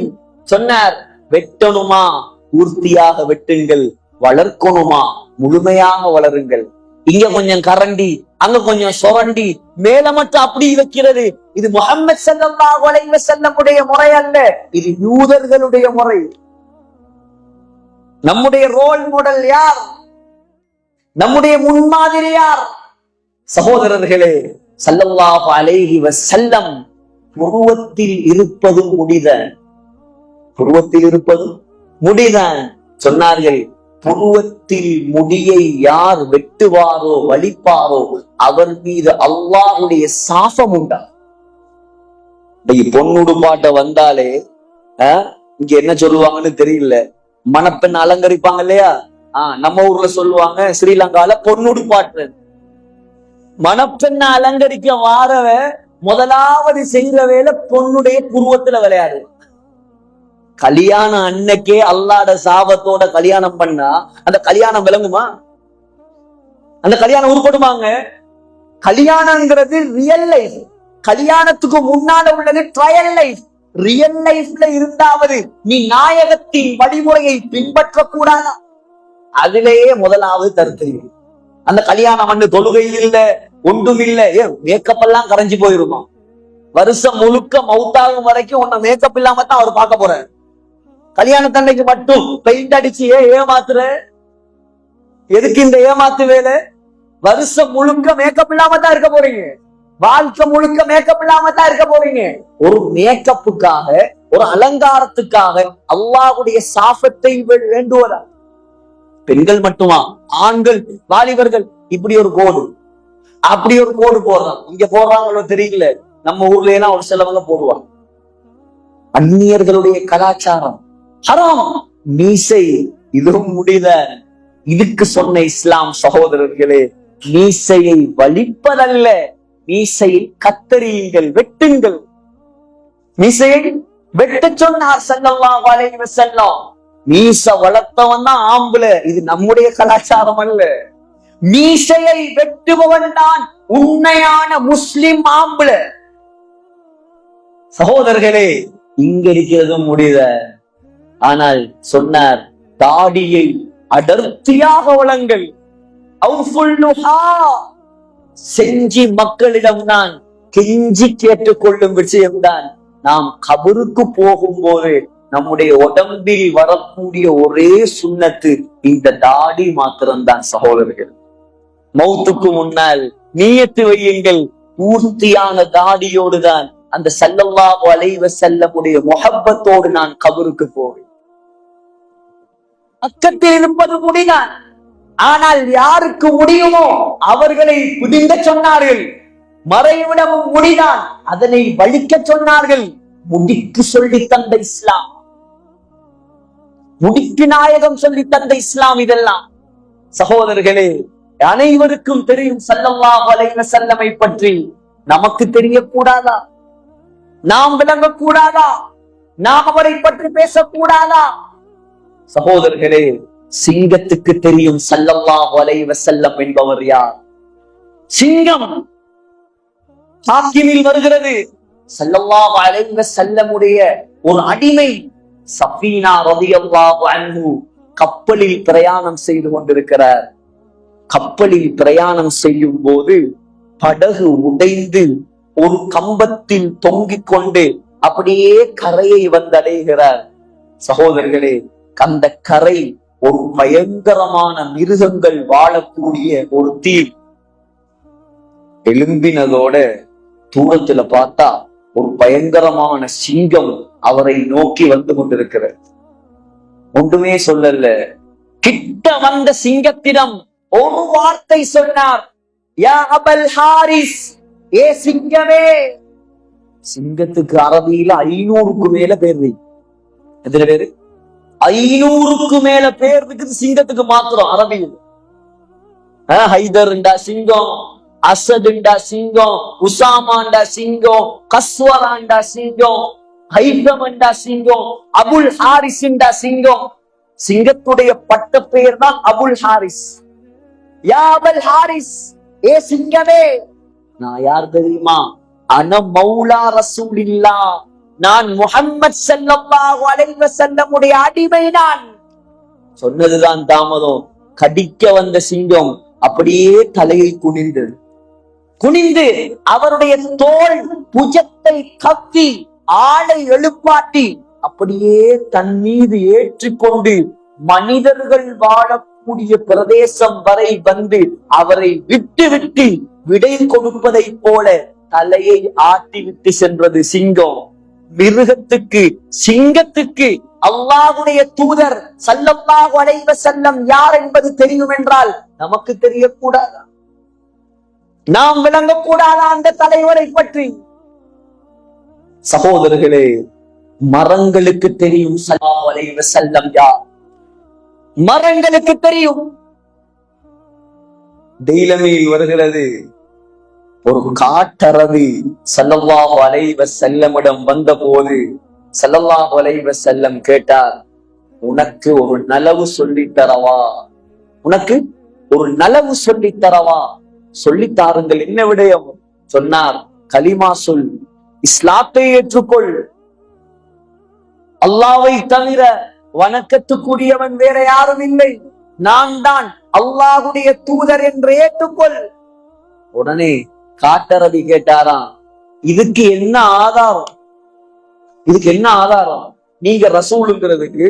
சொன்னார், வெட்டணுமா பூர்த்தியாக வெட்டுங்கள், வளர்க்கணுமா முழுமையாக வளருங்கள். இங்க கொஞ்சம் கரண்டி, அங்க கொஞ்சம் சொரண்டி, மேல மட்டும் அப்படி வைக்கிறது. இது முஹம்மது ஸல்லல்லாஹு அலைஹி வஸல்லமுடைய முறை அல்ல, இது யூதர்களுடைய முறை. நம்முடைய ரோல் மாடல் யார்? நம்முடைய முன்மாதிரி யார்? சகோதரர்களே, ஸல்லல்லாஹு அலைஹி வஸல்லம் புருவத்தில் இருப்பது முடிதான், புருவத்தில் இருப்பது முடிதான். சொன்னார்கள், புருவத்தில் முடியை யார் வெட்டுவாரோ வலிப்பாரோ அவர் மீது அல்லாஹ்வுடைய சாபம் உண்டா. இன்னைக்கு பொண்ணுடுப்பாட்ட வந்தாலே இங்க என்ன சொல்லுவாங்கன்னு தெரியல, மணப்பெண் அலங்கரிப்பாங்க இல்லையா? நம்ம ஊர்ல சொல்லுவாங்க ஸ்ரீலங்கால பொண்ணுடுப்பாட்டு. மணப்பெண்ண அலங்கரிக்க வாரவ முதலாவது செய்யற வேலை பொண்ணுடைய புருவத்துல விளையாடு. கல்யாணம் அன்னைக்கே அல்லாட சாபத்தோட கல்யாணம் பண்ணா அந்த கல்யாணம் விளங்குமா? அந்த கல்யாணம் உருப்படுமாங்க? கல்யாணம்ங்கிறது ரியல் லைஃப். கல்யாணத்துக்கு முன்னால உள்ளது ட்ரையல் லைஃப். ரியல் லைஃப்ல இருந்தாவது நீ நாயகத்தின் வழிமுறையை பின்பற்ற கூடாதா? அதிலேயே முதலாவது தருத்தறிவு. அந்த கல்யாணம் வந்து தொழுகையில் இல்ல, ஒன்றும் இல்ல, மேக்கப் எல்லாம் கரைஞ்சு போயிருமா? வருஷம் முழுக்க மவுத்தாகும் வரைக்கும் உன்னை மேக்கப் இல்லாம தான் அவர் பார்க்க போறாரு. கல்யாணத்தன்னைக்கு மட்டும் பெயிண்ட் அடிச்சு ஏமாத்துற? எதுக்கு இந்த ஏமாத்து வேலை? வருஷம் முழுக்க மேக்கப் இல்லாம தான் இருக்க போறீங்க. வாழ்க்கை முழுக்க மேக்கப் இல்லாம தான் இருக்க போறீங்க. ஒரு மேக்கப்புக்காக, ஒரு அலங்காரத்துக்காக அல்லாஹ்வுடைய சாபத்தை வேண்டுவதா? பெண்கள் மட்டுமா? ஆண்கள், வாலிபர்கள் இப்படி ஒரு கோடு, அப்படி ஒரு கோடு போடுறான். இங்க போடுறாங்களோ தெரியல, நம்ம ஊர்ல எல்லாம் ஒரு சிலவங்க போடுவாங்க. அந்நியர்களுடைய கலாச்சாரம் ஹராம். மீசை இதுவும் முடியல. இதுக்கு சொன்ன இஸ்லாம் சகோதரர்களே, மீசையை வலிப்பதல்ல, மீசையை கத்தரியுங்கள், வெட்டுங்கள். மீசையை வெட்ட சொன்னார் ஸல்லல்லாஹு அலைஹி வஸல்லம். மீச வளர்த்தவன் தான் ஆம்பள. இது நம்முடைய கலாச்சாரம் அல்ல. மீசையை வெட்டுபவன் தான் உண்மையான முஸ்லிம் ஆம்பள. சகோதரர்களே, இங்க இருக்கிறதும் முடியல. ஆனால் சொன்னார், தாடியை அடர்த்தியாக வளங்கள். செஞ்சி மக்களிடம் நான் கெஞ்சி கேட்டுக்கொள்ளும் விஷயம்தான், நாம் கபருக்கு போகும்போது நம்முடைய உடம்பில் வரக்கூடிய ஒரே சுன்னத்து இந்த தாடி மாத்திரம்தான். சகோதரர்கள், மௌத்துக்கு முன்னால் நியத்து வையுங்கள், பூர்த்தியான தாடியோடுதான் அந்த ஸல்லல்லாஹு அலைஹி வஸல்லமுடைய முஹப்பத்தோடு நான் கபருக்கு போவேன். பக்கத்தில் இருப்பது முடிதான். ஆனால் யாருக்கு முடியுமோ அவர்களை பிடுங்க சொன்னார்கள். மறைவிடமும் முடிதான், அதனை வலிக்க சொன்னார்கள். முடிக்கு சொல்லி தந்த இஸ்லாம், முடிக்கு நாயகம் சொல்லி தந்த இஸ்லாம் இதெல்லாம். சகோதரர்களே, அனைவருக்கும் தெரியும் ஸல்லல்லாஹு அலைஹி வஸல்லமை பற்றி. நமக்கு தெரியக்கூடாதா? நாம் விளங்கக்கூடாதா? நாம் அவரை பற்றி பேசக்கூடாதா? சகோதரர்களே, சிங்கத்துக்கு தெரியும் ஸல்லல்லாஹு அலைஹி வஸல்லம் என்பவர் யார். சிங்கம் ஹாக்கிமில் வருகிறது. ஸல்லல்லாஹு அலைஹி வஸல்லமுடைய ஒரு அடிமை சஃபீனா ரலியல்லாஹு அன்ஹு கப்பலில் பிரயாணம் செய்து கொண்டிருக்கிறார். கப்பலில் பிரயாணம் செய்யும் போது படகு உடைந்து ஒரு கம்பத்தில் தொங்கிக் கொண்டு அப்படியே கரையை வந்தடைகிறார். சகோதரர்களே, அந்த கரை ஒரு பயங்கரமான மிருகங்கள் வாழக்கூடிய ஒரு தீவு. எழும்பினதோட தூரத்துல பார்த்தா ஒரு பயங்கரமான சிங்கம் அவரை நோக்கி வந்து கொண்டிருக்கிறது. ஒன்றுமே சொல்லல. கிட்ட வந்த சிங்கத்திடம் ஒரு வார்த்தை சொன்னார், யா அபல் ஹாரிஸ், ஏ சிங்கமே. சிங்கத்துக்கு அரபியில 500க்கு மேல பேர். எத்தனை பேரு? 500க்கு மேல பேர் இருக்குது சிங்கத்துக்கு மாத்திரம் அரபியில். ஹைதர்ண்டா சிங்கம், அசதுண்டா சிங்கம், உசாமாண்டா சிங்கம், கஸ்வராண்டா சிங்கம், ஹைதமண்டா சிங்கம், அபுல் ஹாரிஸ்ண்டா சிங்கம். சிங்கத்துடைய பட்ட பெயர் தான் அபுல் ஹாரிஸ். யா அபுல் ஹாரிஸ், ஏ சிங்கமே. நான் யார் தெரியுமா? அன மௌலா ரசூலில்லாஹ், நான் முஹம்மது ஸல்லல்லாஹு அலைஹி வஸல்லமுடைய அடிமை. நான் சொன்னதுதான் தாமதம். கடிக்க வந்த சிங்கம் அப்படியே தலையை குனிந்து அவருடைய தோல் புஜத்தை கத்தி ஆளை எழுப்பாட்டி அப்படியே தன் மீது ஏற்றிக்கொண்டு மனிதர்கள் வாழக்கூடிய பிரதேசம் வரை வந்து அவரை விட்டு விடை கொடுப்பதை போல தலையை ஆட்டி விட்டு சென்றது சிங்கம். மிருகத்துக்கு, சிங்கத்துக்கு அல்லாஹ்வுடைய தூதர் ஸல்லல்லாஹு அலைஹி வஸல்லம் யார் என்பது தெரியும் என்றால் நமக்கு தெரியக்கூடாதா? நாம் விளங்கக்கூடாதா அந்த தலைவரை பற்றி? சகோதரர்களே, மரங்களுக்கு தெரியும் ஸல்லல்லாஹு அலைஹி வஸல்லம் யார். மரங்களுக்கு தெரியும். டெய்லமில் வருகிறது, ஒரு காட்டரவி ஸல்லல்லாஹு அலைஹி வஸல்லமிடம் வந்த போது ஸல்லல்லாஹு அலைஹி வஸல்லம் கேட்டார், உனக்கு ஒரு நலவு சொல்லித் தரவா? உனக்கு ஒரு நலவு சொல்லித் தரவா? சொல்லித்தாருங்கள், என்ன விடயம்? சொன்னார், கலிமா சொல், இஸ்லாத்தை ஏற்றுக்கொள், அல்லாஹ்வை தவிர வணக்கத்துக்குரியவன் வேற யாரும் இல்லை, நான் தான் அல்லாஹ்வுடைய தூதர் என்று ஏற்றுக்கொள். உடனே காட்டரவி கேட்டாராம், இதுக்கு என்ன ஆதாரம்? இதுக்கு என்ன ஆதாரம்? நீங்க ரசூலுங்கிறதுக்கு,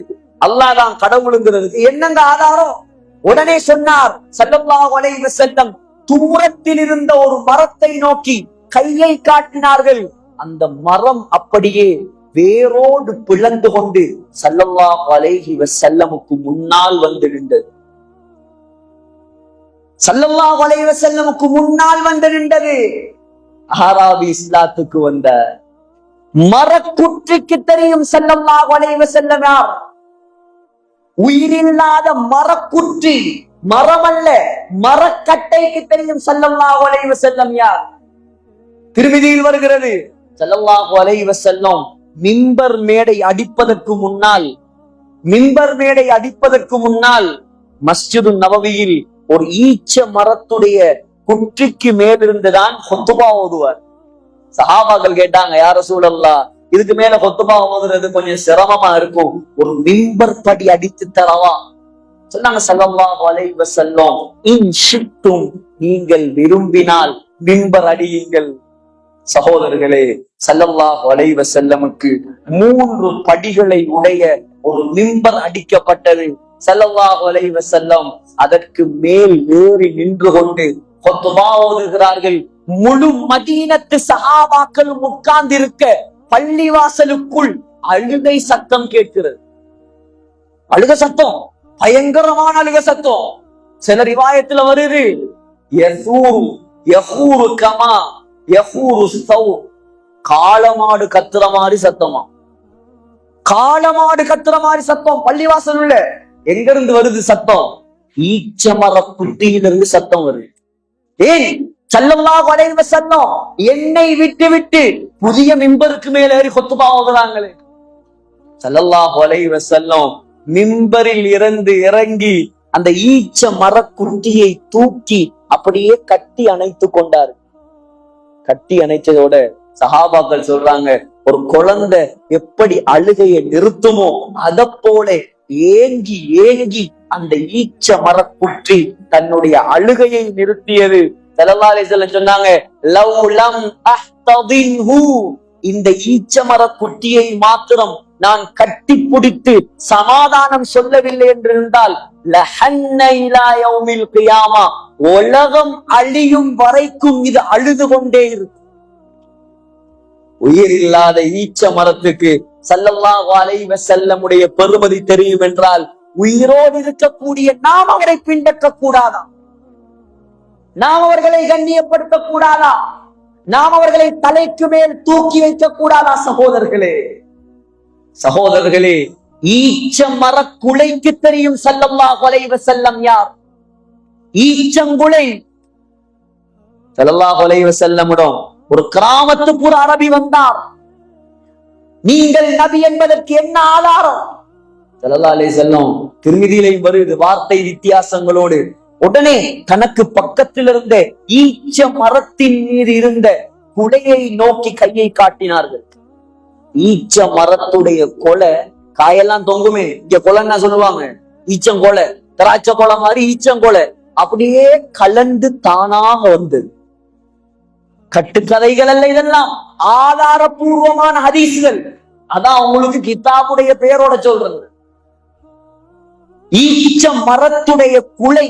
அல்லாஹ் தான் கடவுளுங்கிறதுக்கு என்னங்க ஆதாரம்? உடனே சொன்னார் ஸல்லல்லாஹு அலைஹி வஸல்லம், தூரத்தில் இருந்த ஒரு மரத்தை நோக்கி கையை காட்டினார்கள். அந்த மரம் அப்படியே வேரோடு பிளந்து கொண்டு ஸல்லல்லாஹு அலைஹி வஸல்லமுக்கு முன்னால் வந்து நின்றது. ஸல்லல்லாஹு அலைஹி வஸல்லமுக்கு முன்னால் வந்து நின்றது. அராபி இஸ்லாத்துக்கு வந்த மரக்குற்றிக்கு தெரியும் ஸல்லல்லாஹு அலைஹி வஸல்லம் யார். உயிரில்லாத மரக்குற்றி, மரம் அல்ல, மரக்கட்டைக்கு தெரியும் ஸல்லல்லாஹு அலைஹி வஸல்லம் யார். திருமிதியில் வருகிறது, ஸல்லல்லாஹு அலைஹி வஸல்லம் மிம்பர் மேடை அடிப்பதற்கு முன்னால் மஸ்ஜிது நபவியில் ஒரு ஈச்ச மரத்துடைய குற்றிக்கு மேலிருந்துதான் ஹுத்பா ஓதுவார். சஹாபாக்கள் கேட்டாங்க, யா ரசூலல்லாஹ், இதுக்கு மேல ஹுத்பா ஓதுறது கொஞ்சம் சிரமமா இருக்கும், ஒரு மிம்பர் படி அடித்து தரவா? சொன்னாங்க ஸல்லல்லாஹு அலைஹி வஸல்லம், இன் ஷித்தும், நீங்கள் விரும்பினால் மிம்பர் அடியுங்கள். சகோதரர்களே, ஸல்லல்லாஹு அலைஹி வஸல்லமுக்கு 3 படிகளை உடைய ஒரு மிம்பர் அடிக்கப்பட்டது. ஸல்லல்லாஹு அலைஹி வஸல்லம் அதற்கு மேல் ஏறி நின்று கொண்டு ஹுத்பா ஓதுகிறார்கள். முழு மதீனத்து சஹாபாக்கள் உட்கார்ந்திருக்க பள்ளிவாசலுக்குள் அழுகை சத்தம் கேட்கிறது. அழுக சத்தம், பயங்கரமான அழுக சத்தம். சில ரிவாயத்துல வருது, யஹூரு கமா யஹூரு ஸௌர், காளமாடு கத்துற மாதிரி சத்தமா, காளமாடு கத்துற மாதிரி சத்தம். பள்ளிவாசல் உள்ள எங்க இருந்து வருது சத்தம்? ஈச்சமர குட்டியிலிருந்து சத்தம் வருது. ஏன்? ஸல்லல்லாஹு அலைஹி வஸல்லம் என்னை விட்டு புதிய மிம்பருக்கு மேல ஏறி ஹுத்பா ஓதுறாங்களே. ஸல்லல்லாஹு அலைஹி வஸல்லம் மிம்பரில் இருந்து இறங்கி அந்த ஈச்ச மரக்குட்டியை தூக்கி அப்படியே கட்டி அணைத்து கொண்டார். கட்டி அணைச்சதோட சஹாபாக்கள் சொல்றாங்க, ஒரு குழந்தை எப்படி அழுகையை நிறுத்துமோ அத போல ஏங்கி ஏங்கி அந்த ஈச்ச மரக்குற்றி தன்னுடைய அழுகையை நிறுத்தியது. ஸல்லல்லாஹு அலைஹி வஸல்லம் சொன்னாங்க, லவ் லம் அஹ்ததின்ஹு, இந்த ஈச்ச மரக்குட்டியை மாத்திரம் நான் கட்டி பிடித்து சமாதானம் சொல்லவில்லை என்றிருந்தால் லஹன்ன இலா யௌமில் கியாமா, உலகம் அழியும் வரைக்கும் இது அழுது கொண்டே இருக்கும். உயிர் இல்லாத ஈச்ச மரத்துக்கு ஸல்லல்லாஹு அலைஹி வஸல்லமுடைய பெருமதி தெரியும் என்றால், உயிரோடு இருக்கக்கூடிய நாம் அவரை பின்பற்ற கூடாதா? நாம் அவர்களை கண்ணியப்படுத்த கூடாதா? நாம் அவர்களை தலைக்கு மேல் தூக்கி வைக்க கூடாதா? சகோதரர்களே, ஈச்ச மரக்குலைக்கு தெரியும் ஸல்லல்லாஹு அலைஹி வஸல்லம் யார். ஈச்சங்குலை. ஸல்லல்லாஹு அலைஹி வஸல்லமிடம் ஒரு கிராமத்துக்கு ஒரு அரபி வந்தார். நீங்கள் நபி என்பதற்கு என்ன ஆதாரம்? ஸல்லல்லாஹு அலைஹி வஸல்லம் திருமிதியிலே வருது வார்த்தை வித்தியாசங்களோடு. உடனே தனக்கு பக்கத்தில் இருந்த ஈச்ச மரத்தின் மீது இருந்த குலையை நோக்கி கையை காட்டினார்கள். ஈச்ச மரத்துடைய கொலை, காயெல்லாம் தொங்குமே, இங்க கொலைன்னா சொல்லுவாங்க, ஈச்சங்கொலை, திராட்சை கொலை மாதிரி ஈச்சங்கொலை அப்படியே கலந்து தானாக வந்தது. கட்டுக்கதைகள் அல்ல இதெல்லாம், ஆதாரபூர்வமான ஹதீஸ்கள். அதான் உங்களுக்கு கிதாபுடைய பெயரோட சொல்றது. ஈச்ச மரத்துடைய குலை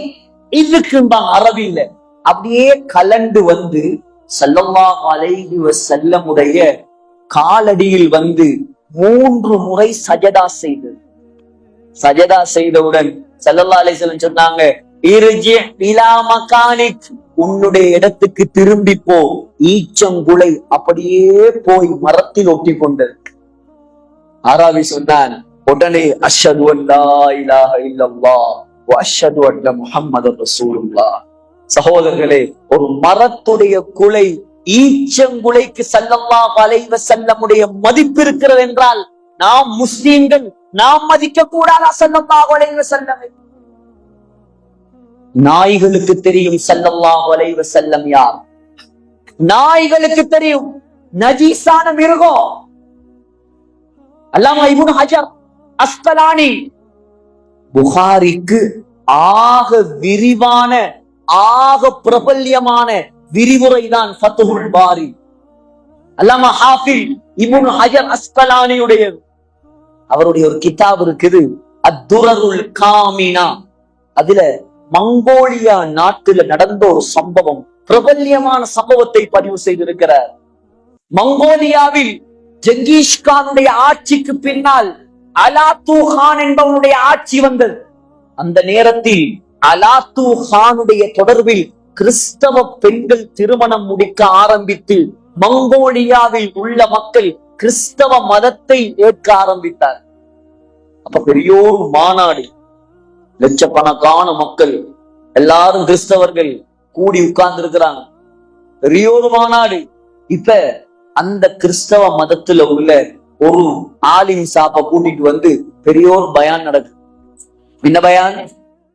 இதுக்கும்பாங்க அரபியில. அப்படியே கலந்து வந்து ஸல்லல்லாஹு அலைஹி வஸல்லமுடைய காலடியில் வந்து 3 முறை சஜதா செய்தது. சஜதா செய்தவுடன் ஸல்லல்லாஹு அலைஹி வஸல்லம் சொன்னாங்க, இர்ஜி இலா மகானிக், உன்னுடைய இடத்துக்கு திரும்பி போ. ஈச்சங்குலை அப்படியே போய் மரத்தில் ஒட்டி கொண்டது. ஆராவி சொன்னான், உடனே அஷ்ஹது அல்லா இலாஹ இல்லல்லாஹ் வ அஷ்ஹது அன்ன முஹம்மது ரசூலுல்லாஹ். சகோதரர்களே, ஒரு மரத்துடைய குலை, ஈச்சங்குலைக்கு ஸல்லல்லாஹு அலைஹி வஸல்லமுடைய மதிப்பு இருக்கிறது என்றால் நாம் முஸ்லிம்கள் நாம் மதிக்க கூடாதா ஸல்லல்லாஹு அலைஹி வஸல்லம்? நாய்களுக்கு தெரியும் ஸல்லல்லாஹு அலைஹி வஸல்லம் யார். நாய்களுக்கு தெரியும் நஜீஸான மிருகம். அல்லாமா இப்னு ஹஜர் அஸ்கலானி புகாரிக்கு ஆக விரிவான ஆக பிரபல்யமான விரிவுரை தான் ஃபத்ஹுல் பாரி. அல்லாமா ஹாஃபிஸ் இப்னு ஹஜர் அஸ்கலானியுடைய அவருடைய ஒரு கிதாப் இருக்குது, அத்துரருல் காமினா. அதுல மங்கோலியா நாட்டுல நடந்த ஒரு சம்பவம், பிரபல்யமான சம்பவத்தை பதிவு செய்திருக்கிறார். மங்கோலியாவில் ஜெங்கீஸ் கானுடைய ஆட்சிக்கு பின்னால் அலாத்து கான் என்பவனுடைய ஆட்சி வந்தது. அந்த நேரத்தில் அலாத்து கானுடைய தொடர்பில் கிறிஸ்தவ பெண்கள் திருமணம் முடிக்க ஆரம்பித்து மங்கோலியாவில் உள்ள மக்கள் கிறிஸ்தவ மதத்தை ஏற்க ஆரம்பித்தார். அப்ப பெரியோரு மாநாடு, லட்சக்கணக்கான மக்கள் எல்லாரும் கிறிஸ்தவர்கள் கூடி உட்கார்ந்து இருக்கிறாங்க. பெரியோரு மாநாடு. இப்ப அந்த கிறிஸ்தவ மதத்துல உள்ள ஒரு ஆலிம் சாப்ப கூட்டிட்டு வந்து பெரியோர் பயான் நடக்குது. என்ன பயான்?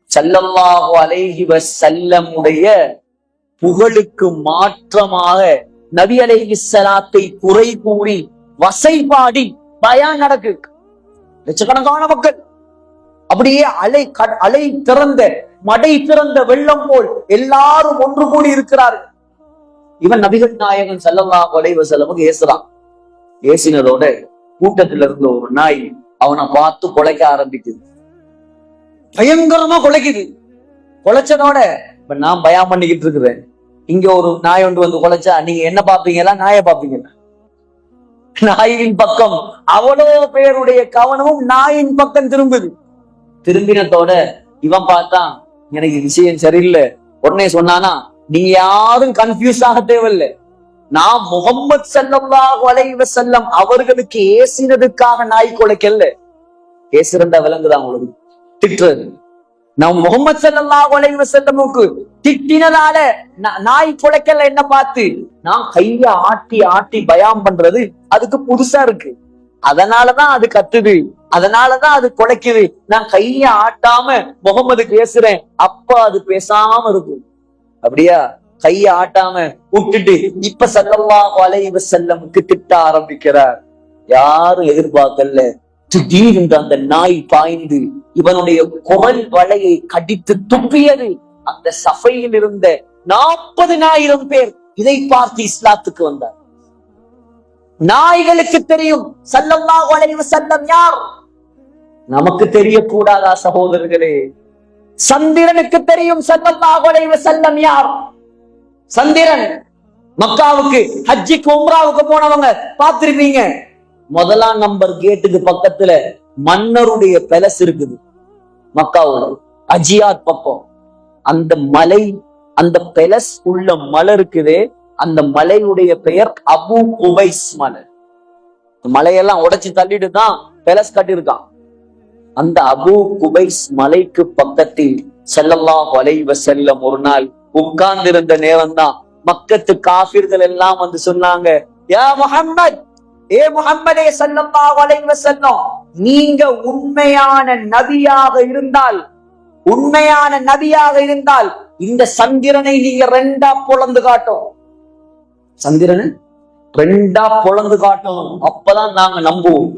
ஸல்லல்லாஹு அலைஹி வஸல்லம் உடைய புகழுக்கு மாற்றமாக நபி அலைஹிஸ்ஸலாத்தை குறை கூறி வசைபாடி பயான் நடக்கு. லட்சக்கணக்கான மக்கள் அப்படியே அலை திறந்த மடை திறந்த வெள்ளம் போல் எல்லாரும் ஒன்று கூடி இருக்கிறார்கள். இவன் நபிகள் நாயகன் ஸல்லல்லாஹு அலைஹி வஸல்லமுக்கு ஏசுறான். ஏசினதோட கூட்டத்துல இருந்த ஒரு நாய் அவனை பார்த்து குலைக்க ஆரம்பிக்குது. பயங்கரமா குலைக்குது. குலைச்சதோட இப்ப நான் பயம் பண்ணிக்கிட்டு இருக்கிறேன், இங்க ஒரு நாய் ஒன்று வந்து குலைச்சா நீங்க என்ன பாப்பீங்களா? நாயை பாப்பீங்களா? நாயின் பக்கம் அவ்வளோ பேருடைய கவனமும் நாயின் பக்கம் திரும்புது. திரும்பினத்தோட இவன் பார்த்தான், எனக்கு விஷயம் சரியில்லை. உடனே சொன்னானா, நீங்க யாரும் கன்ஃபியூஸ் ஆக தேவையில்லை, நான் முகம்மது ஸல்லல்லாஹு அலைஹி வஸல்லம் அவர்களுக்கு ஏசினதுக்காக நாய் குலைக்கல. ஏசிருந்தா விளங்குதான் உங்களுக்கு? திட்டுறது. நான் முகம்மது ஸல்லல்லாஹு அலைஹி வஸல்லமுக்கு திட்டினதால நாய் குலைக்கல. என்ன பார்த்து நான் கைய ஆட்டி ஆட்டி பயான் பண்றது அதுக்கு புதுசா இருக்கு, அதனாலதான் அது கத்துது, அதனாலதான் அது குலைக்குது. நான் கைய ஆட்டாம முகம்மது பேசுறேன், அப்ப அது பேசாம இருக்கும். அப்படியா? கைய ஆட்டாம விட்டுட்டு இப்ப ஸல்லல்லாஹு அலைஹி வஸல்லமுக்கு திட்ட ஆரம்பிக்கிறார். யாரும் எதிர்பார்க்கல. திடீரென்று அந்த நாய் பாய்ந்து இவனுடைய குரல் வளையை கடித்து துப்பியது. அந்த சபையில் இருந்த 40,000 பேர் இதை பார்த்து இஸ்லாத்துக்கு வந்தார். நாய்களுக்கு தெரியும் ஸல்லல்லாஹு அலைஹி வஸல்லம் யார். நமக்கு தெரியக்கூடாதா சகோதரர்களே? சந்திரனுக்கு தெரியும் ஸல்லல்லாஹு அலைஹி வஸல்லம் யார். சந்திரன் மக்காவுக்கு ஹஜ்ஜிக்கு உம்ராவுக்கு போனவங்க பார்த்திருப்பீங்க. முதலாம் நம்பர் கேட்டுக்கு பக்கத்துல மன்னருடைய பெலஸ் இருக்குது. மக்காவோட அஜியாத் பக்கம் அந்த மலை, அந்த பெலஸ் உள்ள மலை இருக்குதே, அந்த மலையுடைய பெயர் அபு குபைஸ் மலை. மலையெல்லாம் உடைச்சு தள்ளிட்டு தான் பெலஸ் கட்டியிருக்கான். அந்த அபு குபைஸ் மலைக்கு பக்கத்தில் ஸல்லல்லாஹு அலைஹி வஸல்லம் ஒரு நாள் உட்கார்ந்து இருந்த நேரம் தான் மக்கத்து காஃபிர்கள் எல்லாம் வந்து சொன்னாங்க, யா முஹம்மத், ஏ முஹம்மதே ஸல்லல்லாஹு அலைஹி வஸல்லம், நீங்க உண்மையான நபியாக இருந்தால் இந்த சந்திரனை நீங்க ரெண்டா பொளந்து காட்டும். சந்திரனை ரெண்டா பொளந்து காட்டும், அப்பதான் நாங்க நம்புவோம்.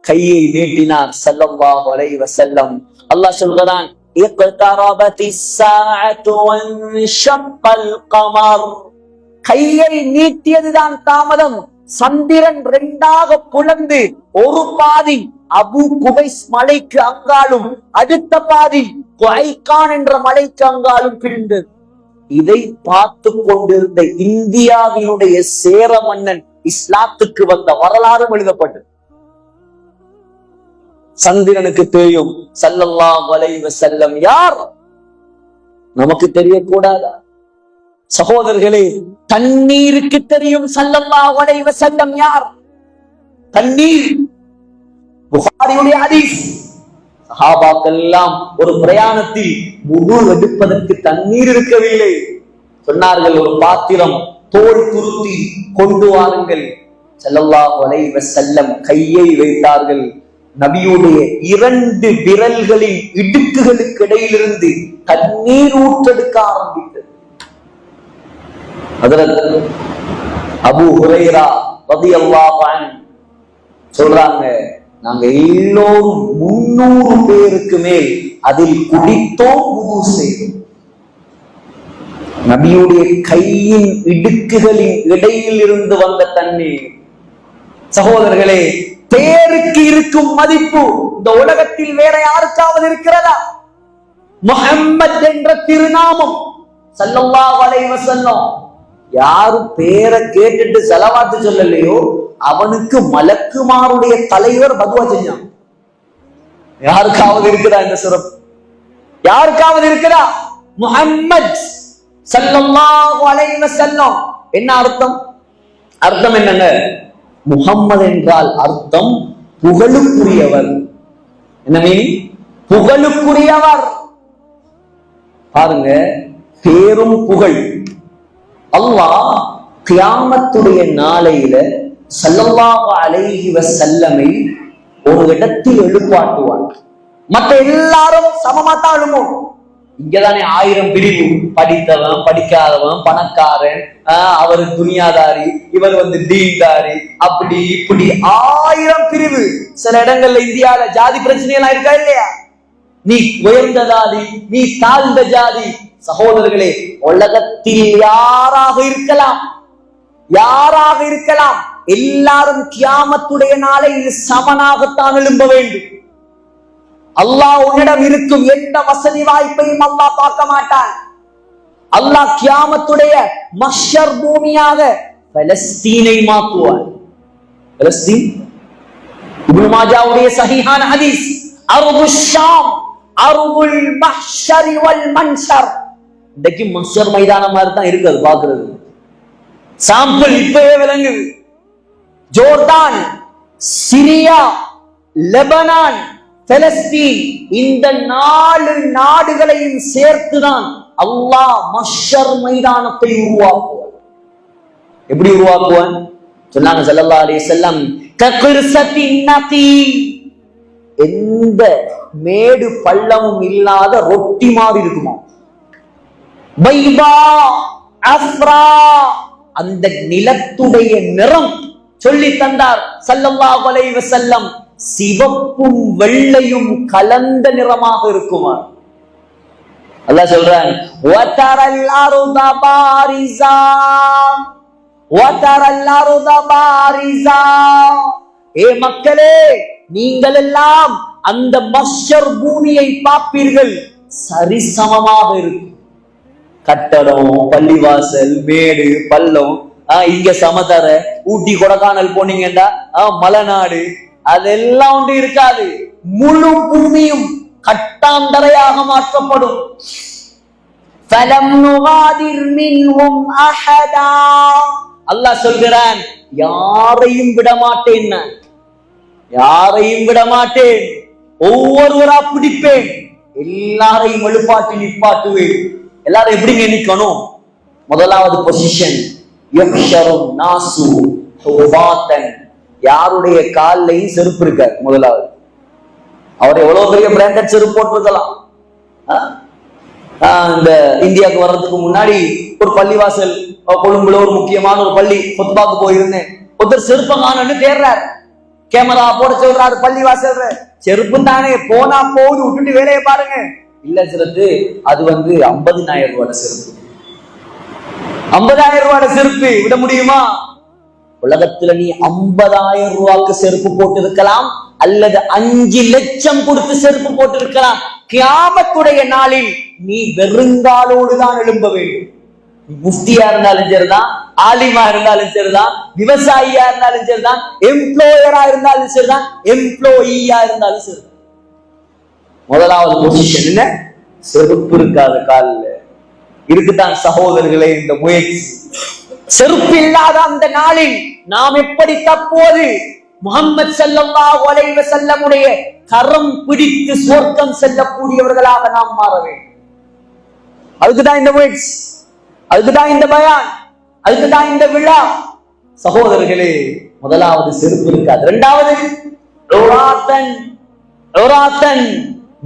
கையை நீட்டினார் ஸல்லல்லாஹு அலைஹி வஸல்லம். அல்லாஹ் சொல்கிறான், இக்தரபத்திஸ் ஸாஅத்து வன்ஷக்கல் கமர். கையை நீட்டியதுதான் தாமதம். சந்திரன் ரெண்டாக புலந்து ஒரு பாதி அபு குபைஸ் மலைக்கு அங்காலும் அடுத்த பாதி குவைகான் என்ற மலைக்கு அங்காலும் பிரிந்தது. இதை பார்த்து கொண்டிருந்த இந்தியாவினுடைய சேர மன்னன் இஸ்லாத்துக்கு வந்த வரலாறும் எழுதப்பட்டது. சந்திரனுக்கு தெரியும் ஸல்லல்லாஹு அலைஹி வஸல்லம் யார். நமக்கு தெரியக்கூடாதா? சகோதரர்களே, தண்ணீருக்கு தெரியும் ஸல்லல்லாஹு அலைஹி வஸல்லம் யார். தண்ணீர் புகாரியுடைய ஹதீஸ். சஹாபாக்கள் எல்லாம் ஒரு பிரயாணத்தில் வுது எடுப்பதற்கு தண்ணீர் இருக்கவில்லை. சொன்னார்கள், ஒரு பாத்திரம் தோல் துருத்தி கொண்டு வாருங்கள். ஸல்லல்லாஹு அலைஹி வஸல்லம் கையை வைத்தார்கள். நபியுடைய 2 விரல்களின் இடுக்குகளுக்கு இடையிலிருந்து தண்ணீர் ஊற்றெடுக்க ஆரம்பித்தது. ஹஜ்ரத் அபூ ஹுரைரா ரலியல்லாஹு அன்ஹு சொல்றாங்க, நாங்க எல்லோரும் 300 பேருக்கு மேல் அதில் குடித்தோம், வுது செய்தோம். நபியுடைய கையின் இடுக்குகளின் இடையில் இருந்து வந்த தண்ணீர். சகோதரர்களே, பேருக்கு இருக்கும் மதிப்பு இந்த உலகத்தில் வேற யாருக்காவது இருக்கிறதா? முஹம்மத் என்ற திருநாமம் ஸல்லல்லாஹு அலைஹி வஸல்லம், யாரு பேரை கேட்டுட்டு ஸலவாத்து சொல்லலையோ அவனுக்கு மலக்குமாருடைய தலைவர் பதுவா செஞ்சான். யாருக்காவது இருக்குதா இந்த சிறப்பு? யாருக்காவது இருக்குதா? முஹம்மத் ஸல்லல்லாஹு அலைஹி வஸல்லம் என்ன அர்த்தம்? அர்த்தம் என்னங்க? முஹம்மது என்றால் அர்த்தம் புகழுக்குரியவர். என்ன மீனிங்? புகழுக்குரியவர். பாருங்க, பேரும் புகழ். அல்லாஹ் கியாமத்துடைய நாளையில ஸல்லல்லாஹு அலைஹி வஸல்லமை ஒரு இடத்தில் எழுப்பாட்டுவார். மற்ற எல்லாரும் சமமாத்தான் எழுமோ. இங்கதானே 1000 பிரிவு, படித்தவன் படிக்காதவன், பணக்காரன், அவரு துனியாதாரி, இவர் தீன்தாரி, அப்படி இப்படி 1000 பிரிவு. சில இடங்கள்ல இந்தியால ஜாதி பிரச்சனை எல்லாம் இருக்கா இல்லையா? நீ உயர்ந்த ஜாதி, நீ தாழ்ந்த ஜாதி. சகோதரர்களே, உலகத்தில் யாராக இருக்கலாம், யாராக இருக்கலாம், எல்லாரும் கியாமத்துடைய நாளையில் சமனாகத்தான் எழும்ப வேண்டும். அல்லாஹ் உன்னிடம் இருக்கும் எந்த வசதி வாய்ப்பையும் அல்லாஹ் பார்க்க மாட்டான். அல்லாஹ் கியாமத்துடைய மஹ்ஷர் பூமியாக பலஸ்தீனை மாற்றுவார். பலஸ்தீன் இப்னு மாஜாவுடைய சஹீஹான ஹதீஸ், அர்துஷ் ஷாம் அர்துல் மஹ்ஷர் வல் மன்ஷர். இன்னைக்கு மஹ்ஷர் மைதானம் மாதிரி தான் இருக்கு, அது பாக்குறது சாம்பிள் இப்பவே விளங்குது. ஜோர்தான், சிரியா, லெபனான், பலஸ்தீன், இந்த 4 நாடுகளையும் சேர்த்துதான் அல்லாஹ் மஹ்ஷர் மைதானத்தை உருவாக்குவார். எப்படி உருவாக்குவான் சொன்னாங்க ஸல்லல்லாஹு அலைஹி வஸல்லம், கக்ர்சத்தின் நகி, எந்த மேடு பள்ளமும் இல்லாத ரொட்டி மாதிரி இருக்குமா. பைபா அஃப்ரா, அந்த நிலத்துடைய நிறம் சொல்லி தந்தார் ஸல்லல்லாஹு அலைஹி வஸல்லம், சிவப்பும் வெள்ளையும் கலந்த நிறமாக இருக்குமா. அல்லாஹ் சொல்றான், வதரல் அர்த பாரிஸா வதரல் அர்த பாரிஸா, ஏ மக்களே, நீங்கள் எல்லாம் அந்த மஹ்ஷர் பூமியை பார்ப்பீர்கள், சரிசமமாக இருக்கும். கட்டடம், பள்ளிவாசல், மேடு பள்ளம், இங்க சமதர, ஊட்டி கொடைக்கானல் போனீங்கன்னா மலைநாடு, அதெல்லாம் ஒன்று இருக்காது. முழு பூமியும் கட்டாந்தரையாக மாற்றப்படும். அல்லாஹ் சொல்கிறான், யாரையும் விடமாட்டேன், யாரையும் விடமாட்டேன், ஒவ்வொருவரா பிடிப்பேன், எல்லாரையும் எழுப்பாட்டி நிப்பாட்டுவேன். எல்லாரும் எப்படிங்க நிக்கணும்? முதலாவது பொசிஷன், யாருடைய காலையும் செருப்பு இருக்காரு. முதலாவது, அவர் எவ்வளவு பெரிய பிராண்டட் செருப்பு போட்டிருக்கலாம். இந்த இந்தியாவுக்கு வர்றதுக்கு முன்னாடி ஒரு பள்ளிவாசல் கொழும்புல ஒரு முக்கியமான ஒரு பள்ளி கொத்பாக்கு போயிருந்தேன். ஒருத்தர் செருப்ப காணன்னு தேர்றாரு, கேமரா போட சொல்றாரு, பள்ளிவாசல் செருப்பு தானே, போனா போகுது, விட்டுட்டு வேலையை பாருங்க. இல்ல சிறப்பு, அது 50,000 ரூபாய் செருப்பு. 50,000 ரூபாய் செருப்பு விட முடியுமா? உலகத்துல நீ 50,000 ரூபாய்க்கு செருப்பு போட்டு இருக்கலாம், அல்லது 5 லட்சம் கொடுத்து செருப்பு போட்டு இருக்கலாம். கியாமத்துடைய நாளில் நீ வெறுங்காலோடு தான் எழும்ப வேண்டும். முஃப்தியா இருந்தாலும் சரிதான், ஆலிமா இருந்தாலும் சரிதான், விவசாயியா இருந்தாலும் சரிதான், எம்ப்ளாயரா இருந்தாலும் சரிதான், எம்ப்ளாயியா இருந்தாலும் சரிதான். முதலாவது பொசிஷன் என்ன? செருப்பு இருக்காத காலில். இருக்குதான் சகோதரர்களே இந்த முயற்சி. செருப்பு இல்லாத அந்த நாளில் நாம் எப்படி தப்போது முஹம்மது ஸல்லல்லாஹு அலைஹி வஸல்லமுடைய கரம் பிடித்து சொர்க்கம் செல்லக்கூடியவர்களாக நாம் மாற வேண்டும். அதுக்குதான் இந்த முயற்சி, அதுக்குதான் இந்த பயான், அதுக்குதான் இந்த விழா. சகோதரர்களே, முதலாவது செருப்பு இருக்காது. இரண்டாவது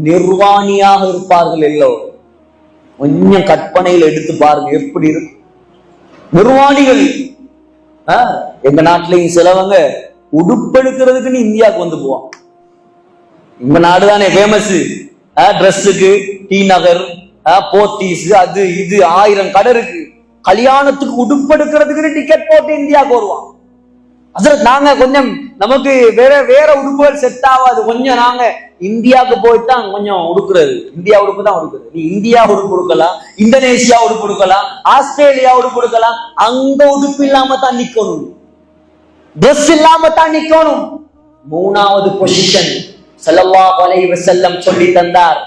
நிர்வாணியாக இருப்பார்கள். எல்லோரும் கொஞ்சம் கற்பனையில் எடுத்து பாருங்க எப்படி இருக்கு நிர்வாணிகள். எங்க நாட்டிலையும் சிலவங்க உடுப்பெடுக்கிறதுக்குன்னு இந்தியாவுக்கு வந்து போவான். இந்த நாடுதானே ஃபேமஸ் ட்ரெஸ்ஸுக்கு. டி நகர், போத்தீஸ், அது இது 1000 கடை இருக்கு. கல்யாணத்துக்கு உடுப்பெடுக்கிறதுக்குன்னு டிக்கெட் போட்டு இந்தியாவுக்கு வருவான். நாங்க கொஞ்சம் நமக்கு வேற உடுப்புகள் செட் ஆகாது. கொஞ்சம் நாங்க இந்தியாவுக்கு போயிட்டான் கொஞ்சம் உடுக்குறது. இந்தியா உடுப்பு தான் உடுக்குறது. நீ இந்தியா உடுப்பு உடுக்கலாம், இந்தோனேஷியா உடுப்பு உடுக்கலாம், ஆஸ்திரேலியா உடுப்பு உடுக்கலாம். அங்க உடுப்பு இல்லாம தான் நிக்கணும், ட்ரெஸ் இல்லாம தான் நிக்கணும். மூணாவது பொசிஷன் ஸல்லல்லாஹு அலைஹி வஸல்லம் சொல்லி தந்தார்.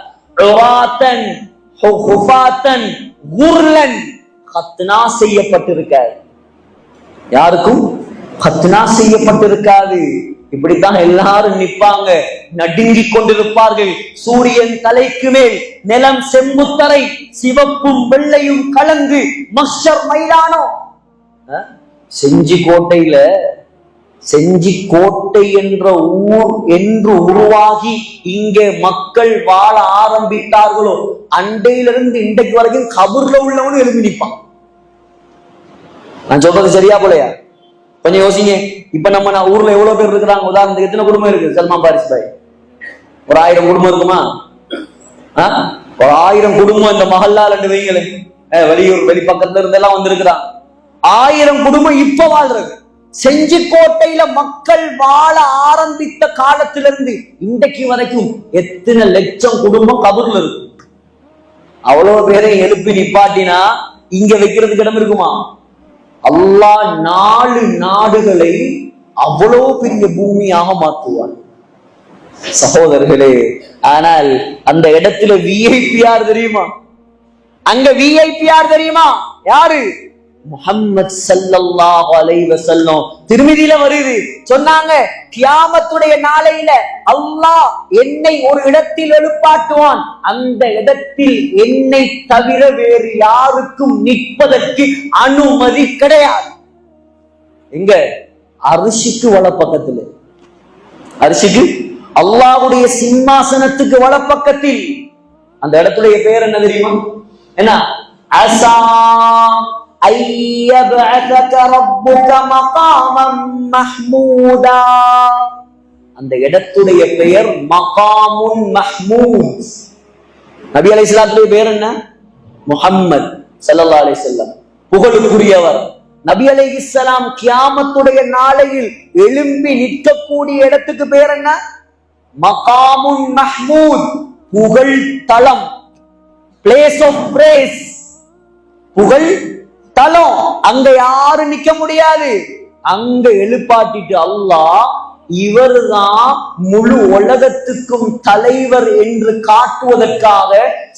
உராத்தன் ஹுஃபாத்தன் குர்லன். கத்னா செய்யப்பட்டிருக்காது, யாருக்கும் கத்னா செய்யப்பட்டிருக்காது. இப்படித்தான் எல்லாரும் நிப்பாங்க, நடுங்கிக் கொண்டிருப்பார்கள். சூரியன் தலைக்கு மேல், நிலம் செம்புத்தரை, சிவப்பும் வெள்ளையும் கலந்து மஹ்ஷர் மைதானம். செஞ்சிக்கோட்டை என்ற ஊர் என்று உருவாகி இங்கே மக்கள் வாழ ஆரம்பித்தார்களோ அண்டையிலிருந்து இன்றைக்கு வரைக்கும் கபூர்ல உள்ளவனு எழுப்பி நிற்பான். நான் சொல்றது சரியா போலையா? கொஞ்சம் யோசிங்க. இப்ப நம்ம ஊர்ல எவ்வளவு பேர் இருக்கிறாங்க? உதாரணத்துக்கு எத்தனை குடும்பம் இருக்கு? சல்மான் பாரிஸ் பாய் ஒரு 1000 குடும்பம் இருக்குமா? ஒரு 1000 குடும்பம் இந்த மஹல்லால வைங்களேன். வெளியூர் வெளி பக்கத்துல இருந்தெல்லாம் வந்திருக்கிறான். 1000 குடும்பம் இப்ப வாழ்றது. செஞ்சிக்கோட்டையில மக்கள் வாழ ஆரம்பித்த காலத்திலிருந்து இன்றைக்கு வரைக்கும் எத்தனை லட்சம் குடும்பம் கபூர்ல இருக்கு. அவ்வளவு பேரை எழுப்பி நிப்பாட்டினா இங்க வைக்கிறதுக்கு இடம் இருக்குமா? அல்லாஹ் 4 நாடுகளை அவ்வளவு பெரிய பூமியாக மாற்றுவான் சகோதரர்களே. ஆனால் அந்த இடத்துல விஐபி யார் தெரியுமா? அங்க விஐபி யார் தெரியுமா? யாரு? முஹம்மது ஸல்லல்லாஹு அலைஹி வஸல்லம். திருமிதியில வருது, சொன்னாங்க கியாமத்துடைய நாளையில அல்லாஹ் என்னை ஒரு இடத்தில் எழுப்பாட்டுவான். அந்த இடத்தில் என்னை தவிர வேறு யாருக்கும் நிற்பதற்கு அனுமதி கிடையாது. எங்க? அரிசிக்கு வலப்பக்கத்துல. அரிசிக்கு அல்லாஹ்வுடைய சிம்மாசனத்துக்கு வலப்பக்கத்தில். அந்த இடத்துடைய பேர் என்ன தெரியுமா? என்ன? அஸா ஐயபஅஸக ரப்புக மகாமம் மஹ்மூதா. அந்த இடத்துடைய பெயர் மகாமுன் மஹ்மூத். நபி அலைஹிஸ்ஸலாத்துடைய பேர் என்ன? முஹம்மது ஸல்லல்லாஹு அலைஹி வஸல்லம், புகழுக்குரியவர். நபி அலைஹிஸ்ஸலாம் கியாமத்துடைய நாளையில் எழும்பி நிற்கக்கூடிய இடத்துக்கு பேர் என்ன? மகாமுன் மஹ்மூத், புகழ் தலம், பிளேஸ் ஆஃப் பிரேஸ், புகழ் தலம். அங்க யாரும் நிக்க முடியாது. அங்க எழுப்பாட்டிட்டு அல்லாஹ் இவர்தான் முழு உலகத்துக்கும் தலைவர் என்று காட்டுவதற்காக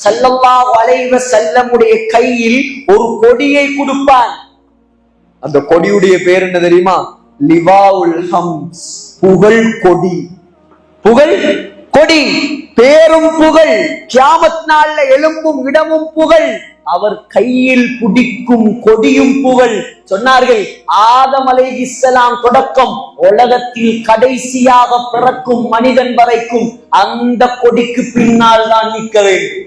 ஸல்லல்லாஹு அலைஹி வஸல்லமுடைய கையில் ஒரு கொடியை கொடுப்பான். அந்த கொடியுடைய பேர் என்ன தெரியுமா? லிவாஉல் ஹம்ஸ், புகழ் கொடி. புகழ் கொடி, பேரும் புகழ். கியாமத் நாள்ல எழும்பும் இடமும் புகழ். அவர் கையில் பிடிக்கும் கொடியும் புகழ். சொன்னார்கள், ஆதம் அலைஹிஸ்ஸலாம் தொடக்கம் உலகத்தில் கடைசியாக பிறக்கும் மனிதன் வரைக்கும் அந்த கொடிக்கு பின்னால் தான் நிற்க வேண்டும்.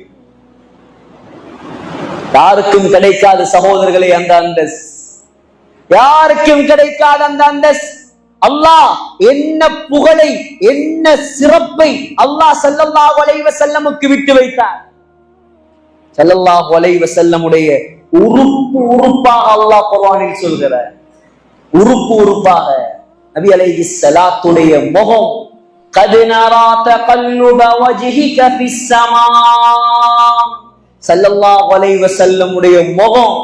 யாருக்கும் கிடைக்காத சகோதரர்களே அந்த அந்தஸ், யாருக்கும் கிடைக்காத அந்த அந்தஸ். அல்லாஹ் என்ன புகழை, என்ன சிறப்பை அல்லாஹ் ஸல்லல்லாஹு அலைஹி வஸல்லமுக்கு விட்டு வைத்தார். ஸல்லல்லாஹு அலைஹி வஸல்லமுடைய உறுப்பு உறுப்பாக அல்லாஹ் குர்ஆனில் சொல்கிறார். உறுப்பு உறுப்பாக நபி அலைஹிஸ்ஸலாத்துடைய முகம். கத் நரா தகல்லுப வஜ்ஹிக ஃபிஸ் ஸமா. ஸல்லல்லாஹு அலைஹி வஸல்லமுடைய முகம்,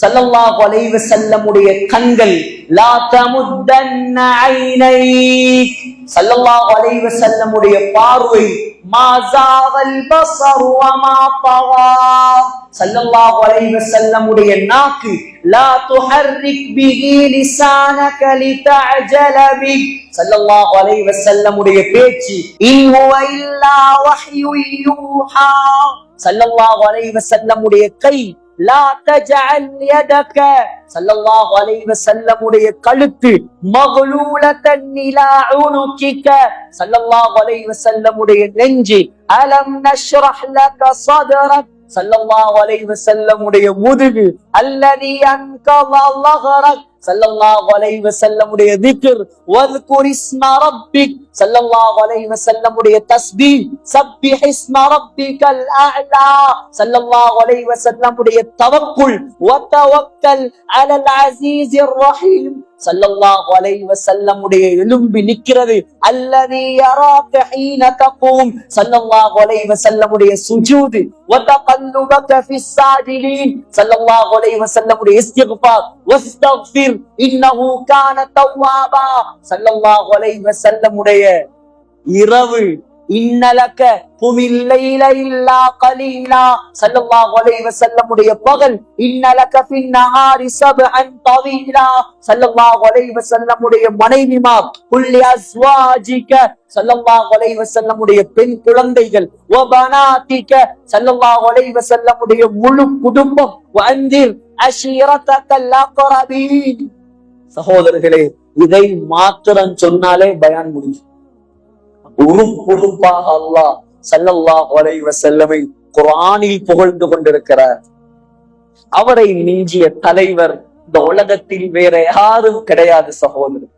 ஸல்லல்லாஹு அலைஹி வஸல்லமுடைய கண்கள். லா தமுத்தன்ன ஐனைக். ஸல்லல்லாஹு அலைஹி வஸல்லமுடைய பார்வை. மா ஸாகல் பஸர் வ மா தகா. ஸல்லல்லாஹு அலைஹி வஸல்லம் உடைய நாக்கு லா துஹர்ரிக் பிஹி லிசானக லிதஅஜல பி. ஸல்லல்லாஹு அலைஹி வஸல்லம் உடைய பேச்சு இன் ஹுவ இல்லா வஹ்யு யூஹா. ஸல்லல்லாஹு அலைஹி வஸல்லம் உடைய கை லா தஜஅல் யதக. ஸல்லல்லாஹு அலைஹி வஸல்லம் உடைய கழுத்து மக்லூலத்தன் இலா உனுகிக. ஸல்லல்லாஹு அலைஹி வஸல்லம் உடைய நெஞ்சு அலம் நஷ்ரஹ் லக ஸத்ரக். ஸல்லல்லாஹு அலைஹி வஸல்லம் உடைய முதுகு அல்லதி அன்கத ظهرك. ஸல்லல்லாஹு அலைஹி வஸல்லம் உடைய திக்ர் வذ்குர் இஸ்ம ரப்பிக். ஸல்லல்லாஹு அலைஹி வஸல்லம் உடைய தஸ்பீஹ் சப்பிஹ் இஸ்ம ரப்பிகல் அஅலா. ஸல்லல்லாஹு அலைஹி வஸல்லம் உடைய தவக்குல் வதவக்கல் அலல் அஸீஸிர் ரஹீம். ஸல்லல்லாஹு அலைஹி வஸல்லம் உடைய எலும்பி நிக்கிறது அல்லதி யராக ஹீன தகூம். ஸல்லல்லாஹு அலைஹி வஸல்லம் உடைய சுஜூத் வதகல்லுபக ஃபிஸ் சாஜிதீன். ஸல்லல்லாஹு அலைஹி வஸல்லம் உடைய இஸ்திக்ஃபார் வஸ்தக்ஃபிர் இன்னஹு கான தவ்வாபா. ஸல்லல்லாஹு அலைஹி வஸல்லம் உடைய இரவு இன்னலக குமில் லைல இல்லா கலீலா. ஸல்லல்லாஹு அலைஹி வஸல்லம் உடைய பகல் இன்னலக ஃபின் நஹாரி சப்அன் தவீலா. ஸல்லல்லாஹு அலைஹி வஸல்லம் உடைய மனைவிமார் குல்லி அஸ்வாஜிக. ஸல்லல்லாஹு அலைஹி வஸல்லம் உடைய பெண் குழந்தைகள் வ பனாதிக. ஸல்லல்லாஹு அலைஹி வஸல்லம் உடைய முழு குடும்பம் வஅந்திர் அஷீரதகல் அக்ரபீன். சகோதரர்களே, இதை மாத்திரம் சொன்னாலே பயான் முடிஞ்சு. உறுப்புறுப்பாக அல்லாஹ் ஸல்லல்லாஹு அலைஹி வஸல்லமை குர்ஆனில் புகழ்ந்து கொண்டிருக்கிறார். அவரை மிஞ்சிய தலைவர் இந்த உலகத்தில் வேற யாரும் கிடையாது சகோதரர்.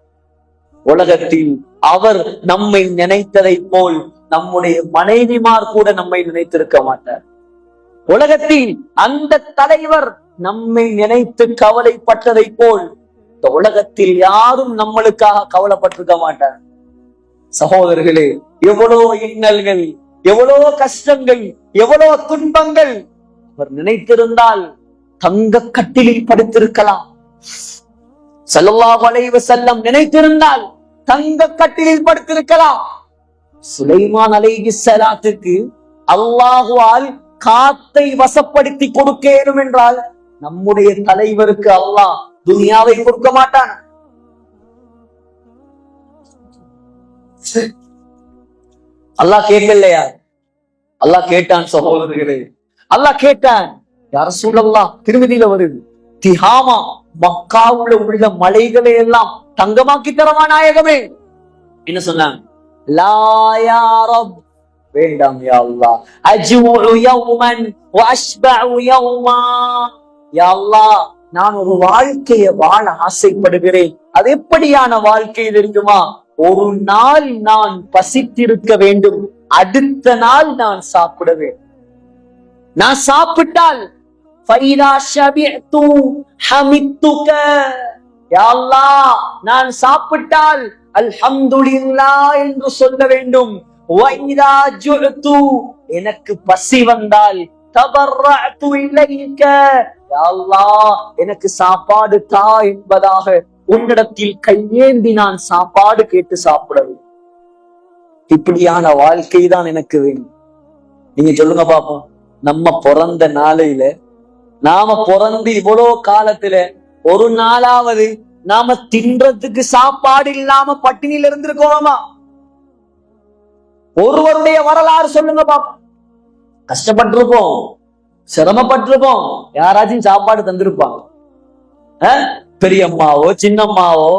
உலகத்தில் அவர் நம்மை நினைத்ததை போல் நம்முடைய மனைவிமார் கூட நம்மை நினைத்திருக்க மாட்டார். உலகத்தில் அந்த தலைவர் நம்மை நினைத்து கவலைப்பட்டதை போல் இந்த உலகத்தில் யாரும் நம்மளுக்காக கவலைப்பட்டிருக்க மாட்டார். சகோதரர்களே, எவ்வளோ இன்னல்கள், எவ்வளோ கஷ்டங்கள், எவ்வளோ துன்பங்கள் அவர் நினைத்திருந்தால் தங்க கட்டிலில் படுத்திருக்கலாம். ஸல்லல்லாஹு அலைஹி வஸல்லம் நினைத்திருந்தால் தங்க கட்டிலில் படுத்திருக்கலாம். சுலைமான் அலைஹிஸ்ஸலாத்துக்கு அல்லாஹ்வால் காத்தை வசப்படுத்தி கொடுக்க இயலும் என்றால் நம்முடைய தலைவருக்கு அல்லாஹ் துனியாவை கொடுக்க மாட்டான். அல்லாஹ் கேட்கலையா? அல்லாஹ் கேட்டான் சகோதரர்களே, அல்லாஹ் கேட்டான். யா ரசூலல்லாஹ், திருமதியில வருது, திஹாமா மக்காவுல உள்ள மலைகளை எல்லாம் தங்கமாக்கி தரவா நாயகமே. என்ன சொன்னாங்க? லா யா ரப், வேண்டாம் யா அல்லாஹ். அஜ்உ யௌமன் வ அஷ்பஉ யௌமா. யா அல்லாஹ், நான் ஒரு வாழ்க்கையை வாழ ஆசைப்படுகிறேன். அது எப்படியான வாழ்க்கை தெரியுமா? ஒரு நாள் நான் பசித்திருக்க வேண்டும், அடுத்த நாள் நான் சாப்பிட வேண்டும். நான் சாப்பிட்டால் ஃபைதா ஷபிஅது ஹமிதுக. யா அல்லாஹ், நான் சாப்பிட்டால் அல்ஹம்துலில்லாஹ் என்று சொல்ல வேண்டும். வைதா ஜுஅது, எனக்கு பசி வந்தால் தபர்ரஅது இலைக. யா அல்லாஹ், எனக்கு சாப்பாடு தா என்பதாக உன்னிடத்தில் கையேந்தி நான் சாப்பாடு கேட்டு சாப்பிடவும். இப்படியான வாழ்க்கை தான் எனக்கு வேணும். நீங்க சொல்லுங்க பாப்போம், நம்ம பிறந்த நாளையில, நாம பிறந்து இவ்வளவு காலத்துல ஒரு நாளாவது நாம தின்றதுக்கு சாப்பாடு இல்லாம பட்டினியில இருந்திருக்கோமா? ஒருவருடைய வரலாறு சொல்லுங்க பாப்போம். கஷ்டப்பட்டிருப்போம், சிரமப்பட்டிருப்போம், யாராச்சும் சாப்பாடு தந்திருப்பாங்க. பெரியம்மாவோ சின்னம்மாவோ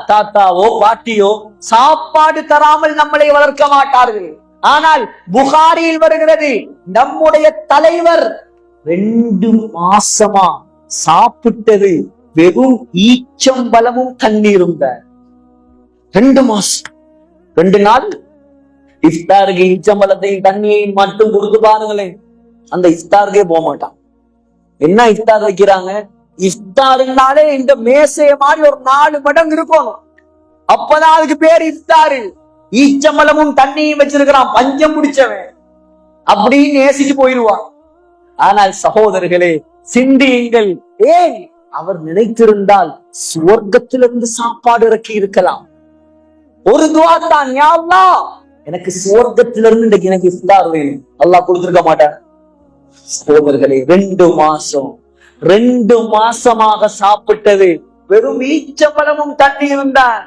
தாத்தாவோ பாட்டியோ சாப்பாடு தராமல் நம்மளை வளர்க்க மாட்டார்கள். ஆனால் புகாரியில் வருகிறது, நம்முடைய தலைவர் 2 மாசமா சாப்பிட்டது வெறும் ஈச்சம்பழமும் தண்ணீரும் தான். 2 மாசம் 2 நாள் இஃப்தாருக்கு ஈச்சம்பழத்தையும் தண்ணியையும் மட்டும் கொடுத்து பாருங்களேன், அந்த இஃப்தாருக்கே போக மாட்டான். என்ன இஃப்தார் வைக்கிறாங்க? இஃப்தாருனாலே இந்த மேசைய மாதிரி ஒரு 4 மடங்கு இருக்கும். அப்பதான் அதுக்கு பேர் இஃப்தாரு. ஈச்சம்பழமும் தண்ணியும் வச்சிருக்கிறான், பஞ்சம் முடிச்சவன் அப்படின்னு நேசிச்சு போயிடுவான். ஆனால் சகோதரர்களே, சிந்தியுங்கள். ஏன் அவர் நினைத்திருந்தால் சுவர்க்கத்திலிருந்து சாப்பாடு இறக்கி இருக்கலாம். ஒரு துவா தான், யா அல்லாஹ், எனக்கு சுவர்க்கத்திலிருந்து இன்றைக்கு எனக்கு இஃப்தார் வேணும். அல்லாஹ் கொடுத்திருக்க மாட்டார். சகோதரர்களே, 2 மாசமாக சாப்பிட்டது வெறும் ஈச்சப்பழமும் தண்ணீரும் தான்.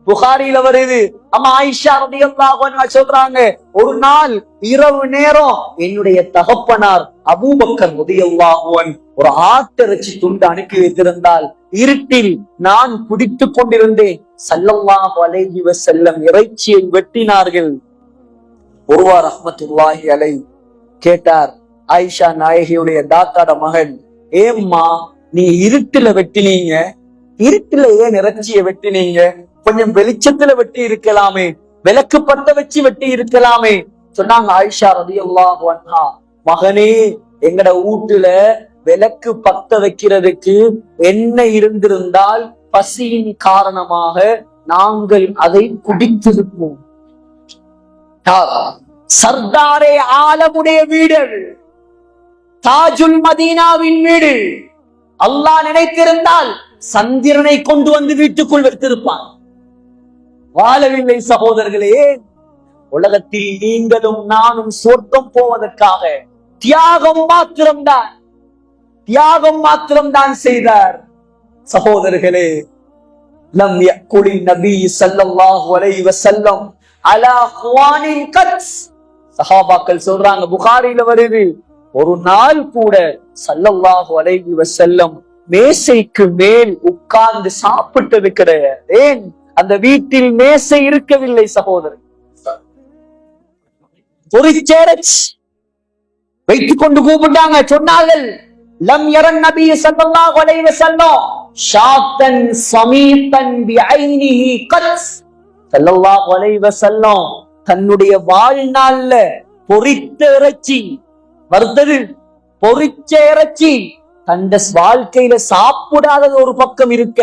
புகாரில வருது, அம்மா ஆயிஷா ரலியல்லாஹு அன்ஹா சொல்றாங்க, ஒரு நாள் இரவு நேரம் என்னுடைய தகப்பனார் அபூபக்கர் ரலியல்லாஹு அன்ஹு ஒரு ஆட்டிறைச்சி துண்டு அனுப்பி வைத்திருந்தால் இருட்டில் நான் குடித்துக் கொண்டிருந்தேன். ஸல்லல்லாஹு அலைஹி வஸல்லம் இறைச்சியை வெட்டினார்கள். உர்வா ரஹ்மத்துல்லாஹி அலைஹி கேட்டார், ஆயிஷா நாயகியுடைய தாத்தாட மகன், ஏம்மா நீ இருட்டுல வெட்டினீங்க, இருட்டுல ஏன் இறைச்சியை வெட்டினீங்க? கொஞ்சம் வெளிச்சத்துல வெட்டி இருக்கலாமே, விளக்கு பத்த வச்சு வெட்டி இருக்கலாமே. சொன்னாங்க ஆயிஷா ரலியல்லாஹு அன்ஹா, மகனே, எங்கட வீட்டுல விளக்கு பத்த வைக்கிறதுக்கு எண்ணெய் இருந்திருந்தால் பசியின் காரணமாக நாங்கள் அதை குடித்திருப்போம். சர்தாரே ஆலமுடைய வீடு, தாஜுல் மதீனாவின் வீடு. அல்லாஹ் நினைத்திருந்தால் சந்திரனை கொண்டு வந்து வீட்டுக்குள் வைத்திருப்பான். வாழவில்லை சகோதரர்களே. உலகத்தில் நீங்களும் நானும் சொர்க்கம் போவதற்காக தியாகம் மாத்திரம்தான் செய்தார். சகோதரர்களே, லம் யக்குலின் நபி ஸல்லல்லாஹு அலைஹி வஸல்லம் அலா குவானின் கத்ஸ். சஹாபாக்கள் சொல்றாங்க, புகாரில வருது, ஒரு நாள் கூட ஸல்லல்லாஹு அலைஹி வஸல்லம் மேசைக்கு மேல் உட்கார்ந்து சாப்பிட்டது கிடையாது. ஏன்? அந்த வீட்டில் மேசை இருக்கவில்லை. சகோதரர், பொரிச்சேரச் வைத்துக் கொண்டு கூப்பிட்டாங்க. சொன்னார்கள், லம் யரன் நபி ஸல்லல்லாஹு அலைஹி வஸல்லம் ஷாத்தன் ஸமீதன் பிஐனிஹி கத். ஸல்லல்லாஹு அலைஹி வஸல்லம் தன்னுடைய வாழ்நாள்ல பொரித்த இறைச்சி, வறுத்தது பொரிச்ச இறைச்சி தந்த வாழ்க்கையில சாப்பிடாதது ஒரு பக்கம் இருக்க,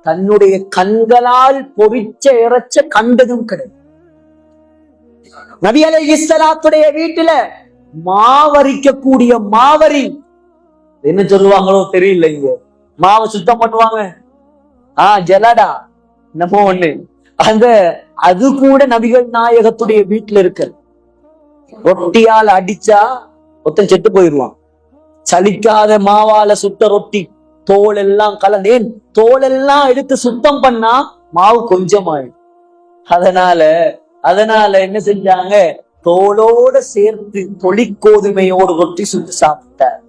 தன்னுடைய கண்களால் பொரிச்ச இறைச்ச கண்டதும் கிடையாது. நபி அலைஹிஸ்ஸலாத்துடைய வீட்டுல மாவரிக்கக்கூடிய மாவரி என்ன சொல்லுவாங்களோ தெரியல, இங்க மாவை சுத்தம் பண்ணுவாங்க, ஜலடா நம்ம ஒண்ணு, அது கூட நபிகள் நாயகத்துடைய வீட்டுல இருக்கு. ரொட்டியால் அடிச்சா ஒருத்தன் செத்து போயிடுவான். சலிக்காத மாவால சுத்த ரொட்டி, தோல் எல்லாம் கலந்தேன், தோல் எல்லாம் எடுத்து சுத்தம் பண்ணா மாவு கொஞ்சமாயிடும். அதனால என்ன செஞ்சாங்க, தோலோட சேர்த்து தொழிற்கோதுமையோடு ரொட்டி சுட்டு சாப்பிட்டார்.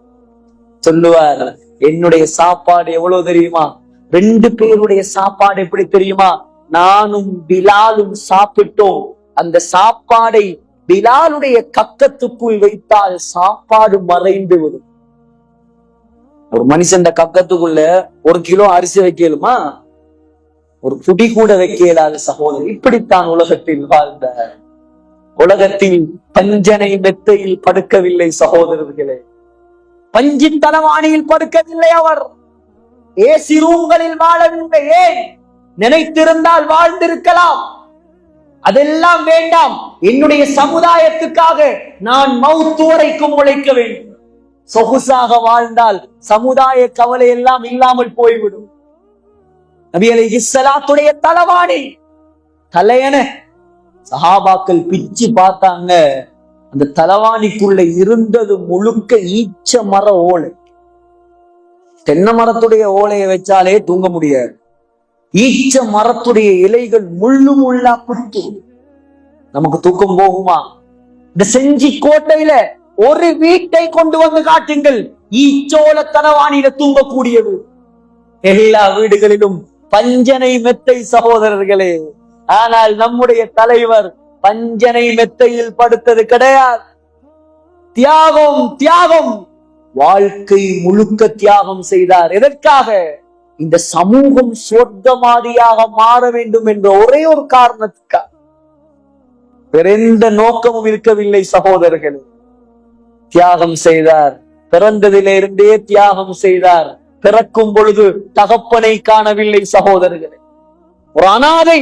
சொல்லுவார், என்னுடைய சாப்பாடு எவ்வளவு தெரியுமா? 2 பேருடைய சாப்பாடு எப்படி தெரியுமா? நானும் பிலாலும் சாப்பிட்டோம். அந்த சாப்பாடை பிலாலுடைய கக்கத்துக்குள் வைத்தால் சாப்பாடு மறைந்து விடும். ஒரு மனுஷன் கக்கத்துக்குள்ள 1 கிலோ அரிசி வைக்கலுமா? ஒரு புடி கூட வைக்க இயலாத சகோதரர். இப்படித்தான் உலகத்தில் வாழ்ந்த. உலகத்தில் பஞ்சனை மெத்தையில் படுக்கவில்லை சகோதரர்களே, பஞ்சி தலவாணியில் படுக்கவில்லை. அவர் ஏசி ரூம்களில் வாழவில்லை. ஏன்? நினைத்திருந்தால் வாழ்ந்திருக்கலாம். அதெல்லாம் வேண்டாம். என்னுடைய சமுதாயத்துக்காக நான் மௌத்து வரைக்கும் உழைக்க வேண்டும். சொகுசாக வாழ்ந்தால் சமுதாய கவலை எல்லாம் இல்லாமல் போய்விடும். நபி அலைஹிஸ்ஸலாத்துடைய தலவாணி தலையன சஹாபாக்கள் பிச்சு பார்த்தாங்க. அந்த தலவாணிக்குள்ள இருந்தது முழுக்க ஈச்ச மர ஓலை. தென்னை மரத்துடைய ஓலையை வச்சாலே தூங்க முடியாது. ஈச்ச மரத்துடைய இலைகள் முள்ளு முள்ளா குத்து. நமக்கு தூக்கம் போகுமா? இந்த செஞ்சி கோட்டையில ஒரு வீட்டை கொண்டு வந்து காட்டுங்கள், ஈச்சோல தலவாணியில தூங்கக்கூடியது. எல்லா வீடுகளிலும் பஞ்சனை மெத்தை சகோதரர்களே. ஆனால் நம்முடைய தலைவர் பஞ்சனை மெத்தையில் படுத்தது கிடையாது. தியாகம், வாழ்க்கை முழுக்க தியாகம் செய்தார். எதற்காக? இந்த சமூகம் சொர்க்கவாதியாக மாற வேண்டும் என்ற ஒரே ஒரு காரணத்துக்காக. வேற எந்த நோக்கமும் இருக்கவில்லை சகோதரர்களே. தியாகம் செய்தார். பிறந்ததிலே இருந்தே தியாகம் செய்தார். பிறக்கும் பொழுது தகப்பனை காணவில்லை சகோதரர்களே. ஒரு அனாதை,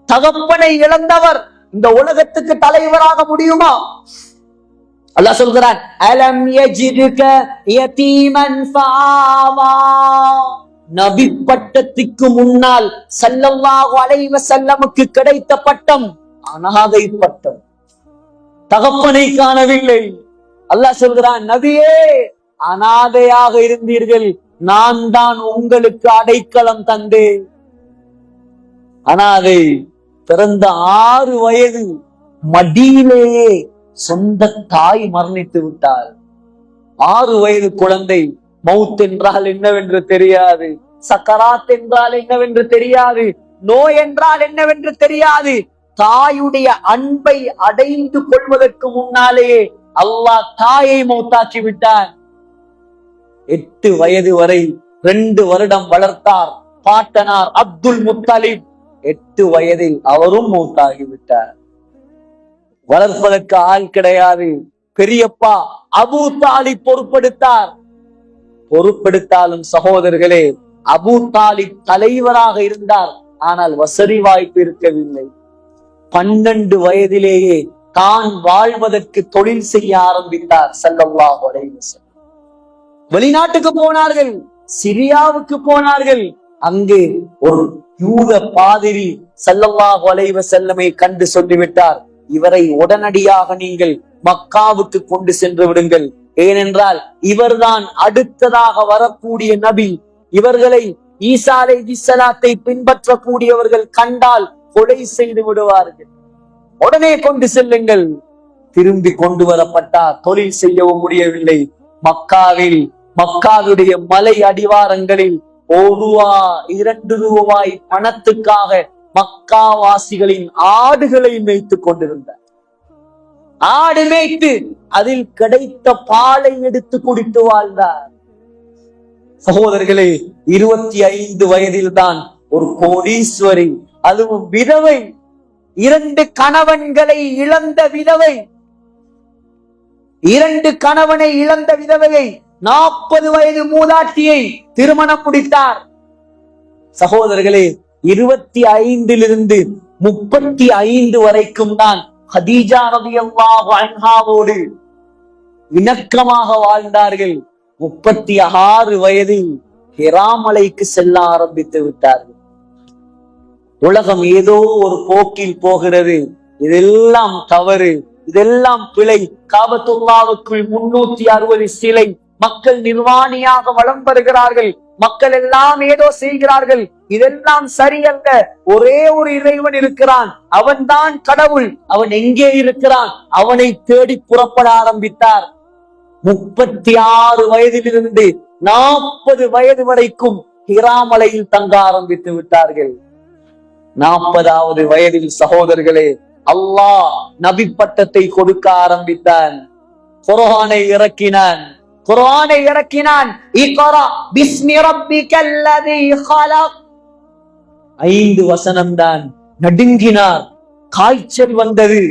தகப்பனை இழந்தவர் இந்த உலகத்துக்கு தலைவராக முடியுமா? அல்லாஹ் சொல்கிறான், அலம் யஜிதுக யதீமன் ஃபஆவா. நபி பட்டத்துக்கு முன்னால் ஸல்லல்லாஹு அலைஹி வஸல்லமுக்கு கிடைத்த பட்டம் அனாதை பட்டம். தகப்பனை காணவில்லை, அல்லாஹ் சொல்கிறான், நபியே அனாதையாக இருந்தீர்கள், நான் தான் உங்களுக்கு அடைக்கலம் தந்தேன். அனாதை, பிறந்த 6 வயது மடியிலேயே சொந்த தாய் மரணித்து விட்டார். 6 வயது குழந்தை. மவுத் என்றால் என்னவென்று தெரியாது, சக்கராத் என்றால் என்னவென்று தெரியாது, நோய் என்றால் என்னவென்று தெரியாது. தாயுடைய அன்பை அடைந்து கொள்வதற்கு முன்னாலேயே அல்லாஹ் தாயை மௌத்தாக்கி விட்டான். 8 வயது வரை 2 வருடம் வளர்த்தார் பாட்டனார் அப்துல் முத்தலிப். 8 வயதில் அவரும் மௌத்தாகிவிட்டார். வளர்ப்பதற்கு ஆள் கிடையாது. பெரியப்பா அபூ தாலிப் பொறுப்பெடுத்தாலும் சகோதரர்களே, அபூ தாலிப் தலைவராக இருந்தார், ஆனால் வசதி வாய்ப்பு இருக்கவில்லை. 12 வயதிலேயே தான் வாழ்வதற்கு தொழில் செய்ய ஆரம்பித்தார் ஸல்லல்லாஹு அலைஹி வஸல்லம். வெளிநாட்டுக்கு போனார்கள், சிரியாவுக்கு போனார்கள். அங்கே ஒரு யூத பாதிரி ஸல்லல்லாஹு அலைஹி வஸல்லமை கண்டு சொல்லிவிட்டார், இவரை உடனடியாக நீங்கள் மக்காவுக்கு கொண்டு சென்று விடுங்கள். ஏனென்றால் இவர்தான் அடுத்ததாக வரக்கூடிய நபி. இவர்களை ஈசா அலைஹிஸ்ஸலாத்தை பின்பற்றக்கூடியவர்கள் கண்டால் கொலை செய்து விடுவார்கள். உடனே கொண்டு செல்லுங்கள். திரும்பி கொண்டு வரப்பட்டார். தொழில் செய்யவும் முடியவில்லை. மக்காவுடைய மலை அடிவாரங்களில் 1 ரூபா 2 ரூபாய் பணத்துக்காக மக்காவாசிகளின் ஆடுகளை மேய்த்துக் கொண்டிருந்தார். ஆடு மேய்த்து அதில் கிடைத்த பாலை எடுத்து குடித்து வாழ்ந்தார். சகோதரர்களே, 25 வயதில் தான் ஒரு கோடீஸ்வரி, அதுவும் விதவை, 2 கணவன்களை இழந்த விதவை, 2 கணவனை இழந்த விதவையை 40 வயது மூதாட்டியை திருமணம் முடித்தார். சகோதரர்களே, 25 35 வரைக்கும் தான் ஹதீஜா ரலியல்லாஹு அன்ஹாவோடு இணக்கமாக வாழ்ந்தார்கள். 36 வயதில் ஹிரா மலைக்கு செல்ல ஆரம்பித்து விட்டார்கள். உலகம் ஏதோ ஒரு போக்கில் போகிறது. இதெல்லாம் தவறு, இதெல்லாம் பிழை. காபத்துல்லாவுக்குள் 360 சிலை, மக்கள் நிர்வாணியாக வலம் வருகிறார்கள், மக்கள் எல்லாம் ஏதோ செய்கிறார்கள். இதெல்லாம் சரியல்ல. ஒரே ஒரு இறைவன் இருக்கிறான், அவன்தான் கடவுள். அவன் எங்கே இருக்கிறான்? அவனை தேடி புறப்பட ஆரம்பித்தார். 36 வயதிலிருந்து 40 வயது வரைக்கும் ஹிரா மலையில் தங்க ஆரம்பித்து விட்டார்கள். 40வது வயதில் சகோதரர்களே, அல்லாஹ் நபி பட்டத்தை கொடுக்க ஆரம்பித்தான். குர்ஆனை இறக்கினான். இக்ரா பிஸ்மி ரப்பிக்கல்லதீ ஹலக். 5 வசனம் தான். நடுங்கினார். காய்ச்சல் வந்தது.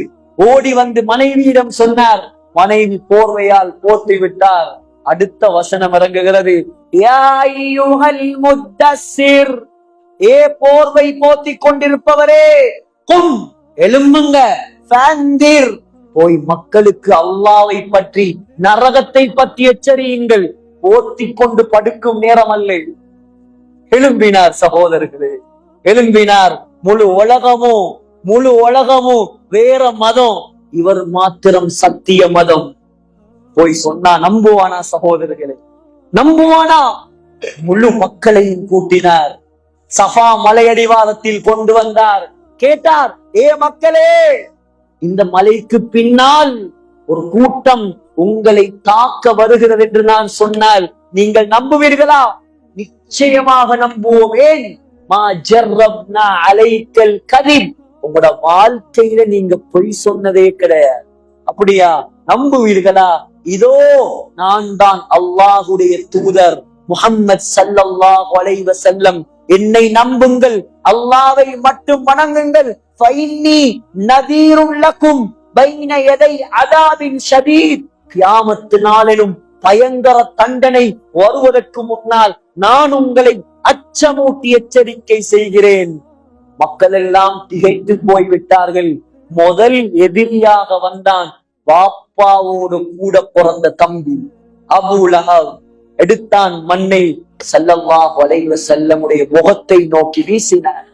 ஓடி வந்து மனைவியிடம் சொன்னார். மனைவி போர்வையால் போர்த்தி விட்டார். அடுத்த வசனம் இறங்குகிறது, யா அய்யுஹல் முத்தஸ்ஸிர், ஏ போர்வை போத்தி கொண்டிருப்பவரே, கும், எழும்புங்க, ஃபந்திர், போய் மக்களுக்கு அல்லாஹ்வை பற்றி, நரகத்தை பற்றி எச்சரியுங்கள். போத்தி கொண்டு படுக்கும் நேரம் அல்ல. எழும்பினார் சகோதரர்களே, எழும்பினார். முழு உலகமும் வேற மதம், இவர் மாத்திரம் சத்திய மதம். போய் சொன்னா நம்புவானா சகோதரர்களே? நம்புவானா? முழு மக்களையும் கூட்டினார். சஃபா மலையடிவாரத்தில் கொண்டு வந்தார். கேட்டார், ஏ மக்களே, இந்த மலைக்கு பின்னால் ஒரு கூட்டம் உங்களை தாக்க வருகிறது என்று நான் சொன்னால் நீங்கள் நம்புவீர்களா? நிச்சயமாக நம்புவோம். ஏன்? மா ஜர்ரப்னா அலைக்கல் கதிப், உங்களோட வாழ்க்கையில நீங்க பொய் சொன்னதே கிடையாது. அப்படியா? நம்புவீர்களா? இதோ நான் தான் அல்லாஹ்வுடைய தூதர் முஹம்மது ஸல்லல்லாஹு அலைஹி வஸல்லம். என்னை நம்புங்கள், அல்லாஹ்வை மட்டும் வணங்குங்கள். ஃபைன்னி நதீருல் லக்கும் பைன யதை அதாபின் ஷதீத். கியாமத் நாளிலும் பயங்கர தண்டனை வருவதற்கு முன்னால் நான் உங்களை அச்சமூட்டி எச்சரிக்கை செய்கிறேன். மக்கள் எல்லாம் திகைத்து போய்விட்டார்கள். முதல் எதிரியாக வந்தான் பாப்பாவோடு கூட பிறந்த தம்பி அபூ லஹப். எடுத்தான் மண்ணை, ஸல்லல்லாஹு அலைஹி வஸல்லமுடைய முகத்தை நோக்கி வீசினார்.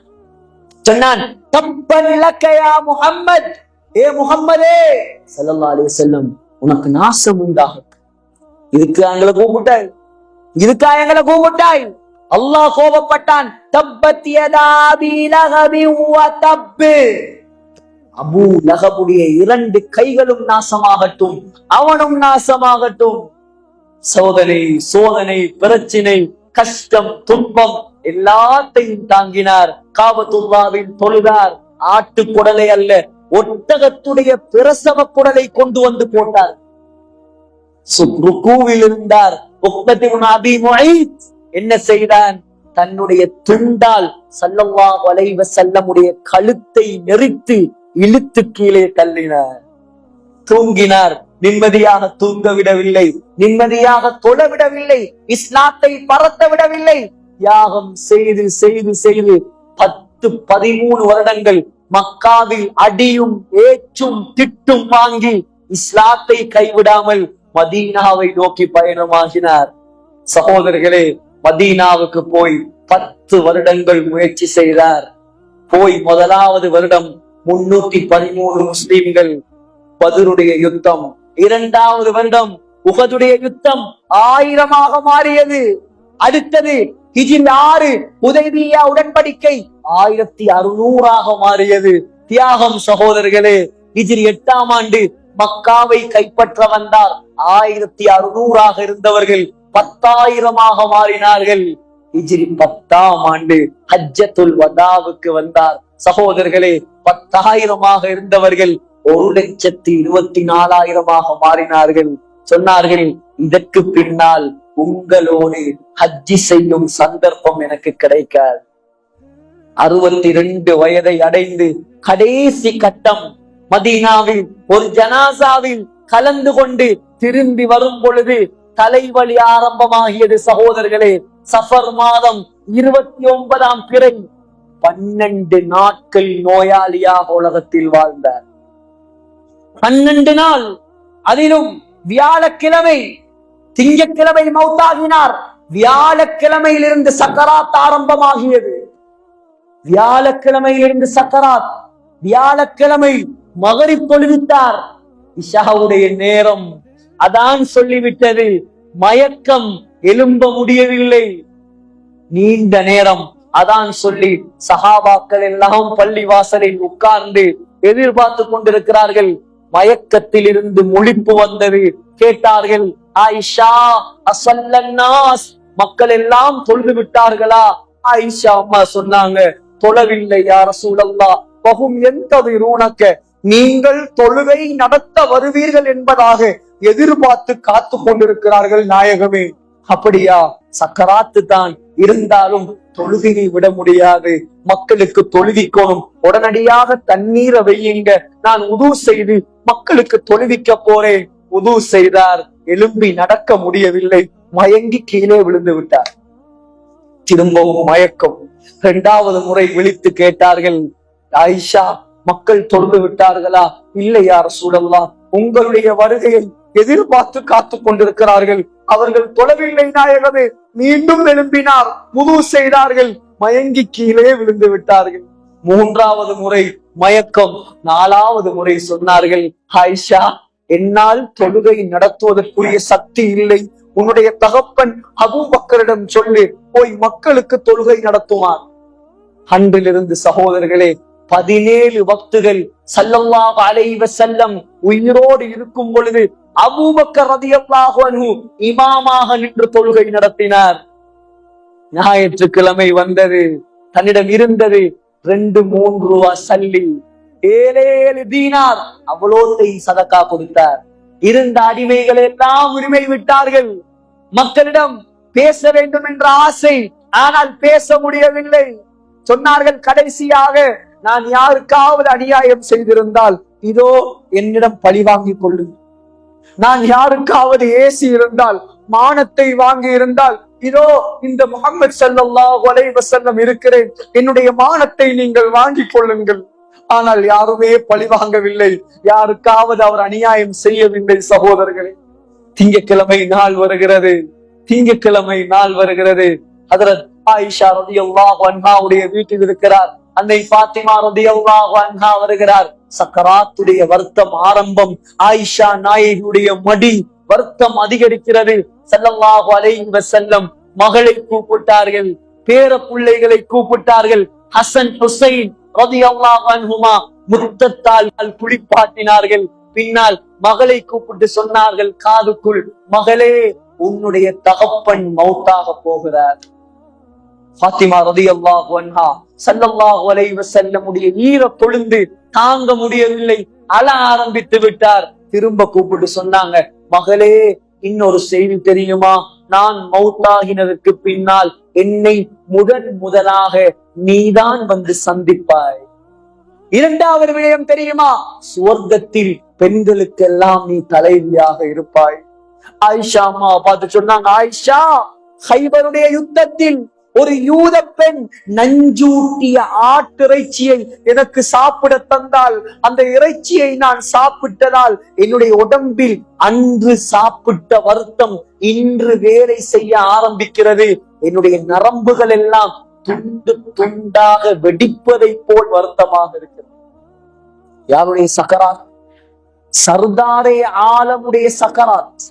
சொன்னான், தப்பன் லக்க யா முஹம்மத், ஏ முஹம்மதே ஸல்லல்லாஹு அலைஹி வஸல்லம், உனக்கு நாசம் உண்டாகும். இதுக்கு எங்களை கூப்பிட்டாய், இதுக்கா எங்களை கூப்பிட்டாய்? அல்லாஹ் கோபப்பட்டான். தப்பத் யதா அபீ லஹபின் வ தப். அபூ லஹபுடைய 2 கைகளும் நாசமாகட்டும், அவனும் நாசமாகட்டும். சோதனை, சோதனை, பிரச்சினை, கஷ்டம், துன்பம் எல்லாத்தையும் தாங்கினார். காபத்துல்லாவின் தொழுதார். ஆட்டு குடலை அல்ல, ஒட்டகத்துடைய பிரசவ குடலை கொண்டு வந்து போட்டார். ருக்கூவில் இருந்தார். என்ன செய்தான்? தன்னுடைய துண்டால் ஸல்லல்லாஹு அலைஹி வஸல்லமுடைய கழுத்தை நெரித்து இழுத்து கீழே தள்ளினார். தூங்கினார். நிம்மதியாக தூங்க விடவில்லை, நிம்மதியாக தொழ விடவில்லை, இஸ்லாத்தை பரத்த விடவில்லை. தியாகம் செய்து செய்து செய்து 10-13 வருடங்கள் மக்காவில் அடியும் ஏற்றும் திட்டும் வாங்கி இஸ்லாத்தை கைவிடாமல் மதீனாவை நோக்கி பயணமாகினார். சகோதரர்களே, மதீனாவுக்கு போய் 10 வருடங்கள் முயற்சி செய்தார். போய் முதலாவது வருடம் 313 முஸ்லிம்கள், பத்ருடைய யுத்தம். 2வது வருடம் உஹதுடைய யுத்தம் 1000 மாறியது. அடுத்தது ஹிஜ்ரி 6 ஹுதைபியா உடன்படிக்கை 1600 மாறியது. தியாகம் சகோதரர்களே. ஹிஜ்ரி 8ஆம் ஆண்டு மக்காவை கைப்பற்ற வந்தார். 1600 இருந்தவர்கள் 10,000 மாறினார்கள். ஹிஜ்ரி 10ஆம் ஆண்டு ஹஜ்ஜத்துல் வதாவுக்கு வந்தார். சகோதரர்களே, 10,000 இருந்தவர்கள் 1,24,000 மாறினார்கள். சொன்னார்கள், இதற்கு பின்னால் உங்களோடு ஹஜ்ஜி செய்யும் சந்தர்ப்பம் எனக்கு கிடைக்காது. 62 வயதை அடைந்து கடைசி கட்டம் மதீனாவில் ஒரு ஜனாசாவில் கலந்து கொண்டு திரும்பி வரும் பொழுது தலைவலி ஆரம்பமாகியது. சகோதரர்களே, சஃபர் மாதம் 29ஆம் பிறை 12 நாட்கள் நோயாளியாக உலகத்தில் வாழ்ந்தார். 12 நாள். அதிலும் வியாழக்கிழமை, திங்கட்கிழமை மௌத்தாகினார். வியாழக்கிழமையிலிருந்து சக்கராத் ஆரம்பமாகியது. வியாழக்கிழமையிலிருந்து சக்கராத். வியாழக்கிழமை மகரிப் தொழுவித்தார். இஷாவுடைய நேரம் அதான் சொல்லிவிட்டது. மயக்கம், எழும்ப முடியவில்லை. நீண்ட நேரம் அதான் சொல்லி சஹாபாக்கள் எல்லாம் பள்ளி வாசலில் உட்கார்ந்து எதிர்பார்த்து கொண்டிருக்கிறார்கள். மயக்கத்தில் இருந்து முழிப்பு வந்தது. கேட்டார்கள், ஆயிஷா அஸல்லன்னாஸ், மக்கள் எல்லாம் தொழுது விட்டார்களா? ஆயிஷா அம்மா சொன்னாங்க, தொழவில்லை யா ரசூலல்லாஹ். வஹும் யன்தஸிரூனக, நீங்கள் தொழுகை நடத்த வருவீர்கள் என்பதாக எதிர்பார்த்து காத்து கொண்டிருக்கிறார்கள் நாயகமே. அப்படியா? சக்கராத்து தான், இருந்தாலும் தொழுகையை விட முடியாது. மக்களுக்கு தொழுவிக்கணும். உடனடியாக தண்ணீரை வையுங்க, நான் உது செய்து மக்களுக்கு தொழுவிக்க போறேன். உது செய்தார். எழும்பி நடக்க முடியவில்லை. மயங்கி கீழே விழுந்து விட்டார். திரும்பவும் மயக்கம். 2வது முறை விழித்து கேட்டார்கள், ஆயிஷா, மக்கள் தொழுது விட்டார்களா? இல்லை யா ரசூலல்லாஹ், உங்களுடைய வருகையை எதிர்பார்த்து காத்து கொண்டிருக்கிறார்கள். அவர்கள் தொழவில்லை நாயகமே. மீண்டும் எழும்பினார். உது செய்தார்கள். மயங்கி கீழே விழுந்து விட்டார்கள். 3வது முறை மயக்கம். 4வது முறை சொன்னார்கள், ஆயிஷா, என்னால் தொழுகை நடத்துவதற்குரிய சக்தி இல்லை. உன்னுடைய தகப்பன் அபூபக்கரிடம் சொல்லி போய் மக்களுக்கு தொழுகை நடத்துவார். அன்றிலிருந்து சகோதரர்களே, 17 வக்துகள் ஸல்லல்லாஹு அலைஹி வஸல்லம் உயிரோடு இருக்கும் பொழுது அபூபக்கர் ரலியல்லாஹு அன்ஹு இமாமாக நின்று தொழுகை நடத்தினார். ஞாயிற்றுக்கிழமை வந்தது. தன்னிடம் இருந்தது 2-3 ரூபா சல்லி, 7 தீனார், அவ்வளோத்தை சதக்கா கொடுத்தார். இருந்த அடிமைகள் எல்லாம் உரிமை விட்டார்கள். மக்களிடம் பேச வேண்டும் என்ற ஆசை, ஆனால் பேச முடியவில்லை. சொன்னார்கள், கடைசியாக நான் யாருக்காவது அநியாயம் செய்திருந்தால் இதோ என்னிடம் பழி வாங்கிக் கொள்ளுங்கள். நான் யாருக்காவது ஏசி இருந்தால், மானத்தை வாங்கி இருந்தால், இதோ இந்த முஹம்மது ஸல்லல்லாஹு அலைஹி வஸல்லம் இருக்கிறேன், என்னுடைய மானத்தை நீங்கள் வாங்கிக் கொள்ளுங்கள். ஆனால் யாருமே பழி வாங்கவில்லை. யாருக்காவது அவர் அநியாயம் செய்யவில்லை. சகோதரர்களே, திங்கட்கிழமை நாள் வருகிறது. திங்கட்கிழமை நாள் வருகிறது. ஹஜ்ரத் ஆயிஷா ரலியல்லாஹு அன்ஹாவுடைய வீட்டில் இருக்கிறார். அன்னை ஃபாத்திமா ரலியல்லாஹு அன்ஹா வருகிறார். சக்கராத்துடைய வருத்தம் ஆரம்பம். ஆயிஷா நாயகியுடைய மடி வருத்தம் அதிகரிக்கிறது. ஸல்லல்லாஹு அலைஹி வஸல்லம் மகளை கூப்பிட்டார்கள், பேர பிள்ளைகளை கூப்பிட்டார்கள். ஹசன் ஹுசைன் ரலியல்லாஹு அன்ஹுமா முத்தத்தால் குளிப்பாட்டினார்கள். பின்னால் மகளை கூப்பிட்டு சொன்னார்கள் காதுக்குள், மகளே உன்னுடைய தகப்பன் மௌத்தாக போகிறார். ஃபாத்திமா ரலியல்லாஹு அன்ஹா ஸல்லல்லாஹு அலைஹி வஸல்லமுடைய ஈர கொழுந்து தாங்க முடியவில்லை, அழ ஆரம்பித்து விட்டார். திரும்ப கூப்பிட்டு சொன்னாங்க, மகளே இன்னொரு செய்தி தெரியுமா? நான் மௌத்தாகினதற்கு பின்னால் என்னை முதலாக நீதான் வந்து சந்திப்பாய். இரண்டாவது விடயம் தெரியுமா? சுவர்க்கத்தில் பெண்களுக்கெல்லாம் நீ தலைவியாக இருப்பாய். ஆயிஷா அம்மா பார்த்து சொன்னாங்க, ஆயிஷா, ஹைபருடைய யுத்தத்தில் ஒரு யூத பெண் நஞ்சூட்டிய ஆட்டிறைச்சியை எனக்கு சாப்பிட தந்தால், அந்த இறைச்சியை நான் சாப்பிட்டதால் என்னுடைய உடம்பில் அன்று சாப்பிட்ட வருத்தம் இன்று வேலை செய்ய ஆரம்பிக்கிறது. என்னுடைய நரம்புகள் எல்லாம் துண்டு துண்டாக வெடிப்பதை போல் வருத்தமாக இருக்கிறது. யாருடைய சக்கராத்? சர்தாரே ஆலமுடைய சக்கராத்.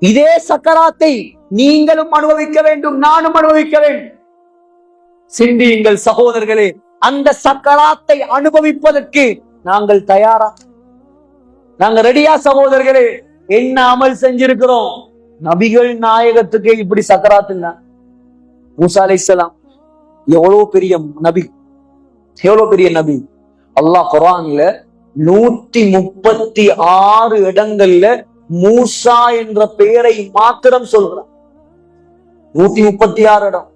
இதே சக்கராத்தை நீங்களும் அனுபவிக்க வேண்டும், நானும் அனுபவிக்க வேண்டும். சிந்தியுங்கள் சகோதரர்களே, அந்த சக்கராத்தை அனுபவிப்பதற்கு நாங்கள் தயாரா? நாங்க ரெடியா சகோதரர்களே? என்ன அமல் செஞ்சிருக்கிறோம்? நபிகள் நாயகத்துக்கு இப்படி சக்கராத் இல்ல. மூசா அலைஹிஸ்ஸலாம் எவ்வளவு பெரிய நபி, எவ்வளவு பெரிய நபி. அல்லாஹ் குர்ஆன்ல 136 இடங்கள்ல மூசா என்ற பெயரை மாத்திரம் சொல்றான். 136 இடம்.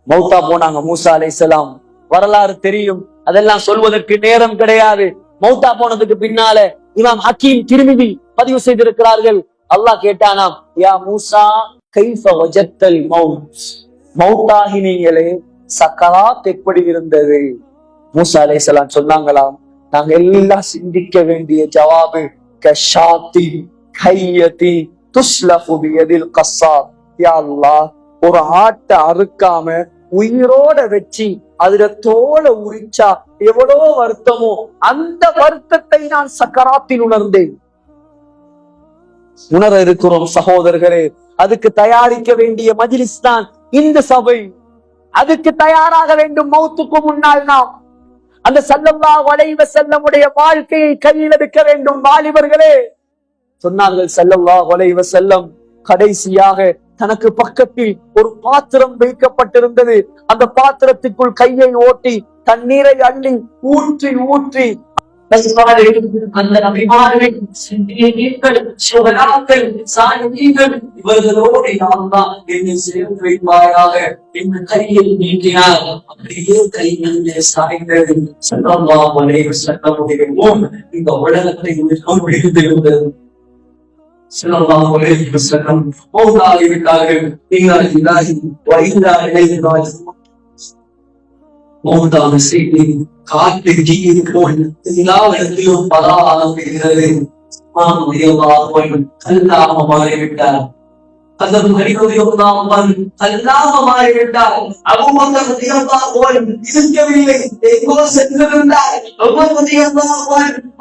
மௌத்தா போனாங்க மூசா அலைஹிஸ்ஸலாம். வரலாறு தெரியும், அதெல்லாம் சொல்வதற்கு நேரம் கிடையாது. மௌத்தா போனதுக்கு பின்னால இமாம் ஹக்கீம் திர்மிதி பதிவு செய்திருக்கிறார்கள். அல்லாஹ் கேட்டானாம், யா மூசா கைஃப வஜத்தல் மௌத், மௌத்தாகினீங்களே சக்கராத் எப்படி இருந்தது? மூசா அலைஹிஸ்ஸலாம் சொன்னாங்களாம், நாங்க எல்லாம் சிந்திக்க வேண்டிய ஜவாபு கஷாத்தி கையதி துஸ்லஃபு பியதில் கஸ்ஸாப். யா அல்லாஹ், ஒரு ஆட்டை அறுக்காம உயிரோட வச்சு அதுல தோலை உரிச்சா எவ்வளவு வருத்தமோ, அந்த வருத்தத்தை நான் சக்கராத்தில் உணர்ந்தேன். உணர இருக்கிறோம் சகோதரர்களே. அதுக்கு தயாரிக்க வேண்டிய மஜ்லிஸ் தான் இந்த சபை. அதுக்கு தயாராக வேண்டும். மௌத்துக்கு முன்னால் நாம் அந்த ஸல்லல்லாஹு அலைஹி வஸல்லமுடைய வாழ்க்கையை கையில் எடுக்க வேண்டும். வாலிபர்களே, சொன்னார்கள் ஸல்லல்லாஹு அலைஹி வஸல்லம் கடைசியாக தனக்கு பக்கத்தில் ஒரு பாத்திரம் வைக்கப்பட்டிருந்தது. அந்த பாத்திரத்துக்குள் கையை ஓட்டி தண்ணீரை அள்ளி ஊற்றி ஊற்றி அந்த நபிமார்கள், சித்திகீன்கள், சுஹதாக்கள், சாலிஹீன்கள் இவர்களோடு அல்லாஹ் என்னை சேர்த்து வைப்பாயாக என்று கையில் நீட்டினார். அப்படியே கை மேலே சாய்ந்தது. ஸல்லல்லாஹு அலைஹி வஸல்லமுடைய முகம் இந்த உலகத்தை விழுந்திருந்தது. ஸல்லல்லாஹு அலைஹி வஸல்லம் மௌத்தாகிவிட்டார்கள். இன்னா லில்லாஹி வ இன்னா இலைஹி ராஜிஊன். மௌத்தான செய்தி காற்று ஜீவி போல் எல்லா இடத்திலும் பரவ ஆரம்பிக்கிறது. அல்லாஹ் மாறிவிட்டார். அதற்கு அல்லாஹ் மாறிவிட்டார். அபூபக்கர் ரலியல்லாஹு அன்ஹு இருக்கவில்லை, எங்கோ சென்றிருந்தார்.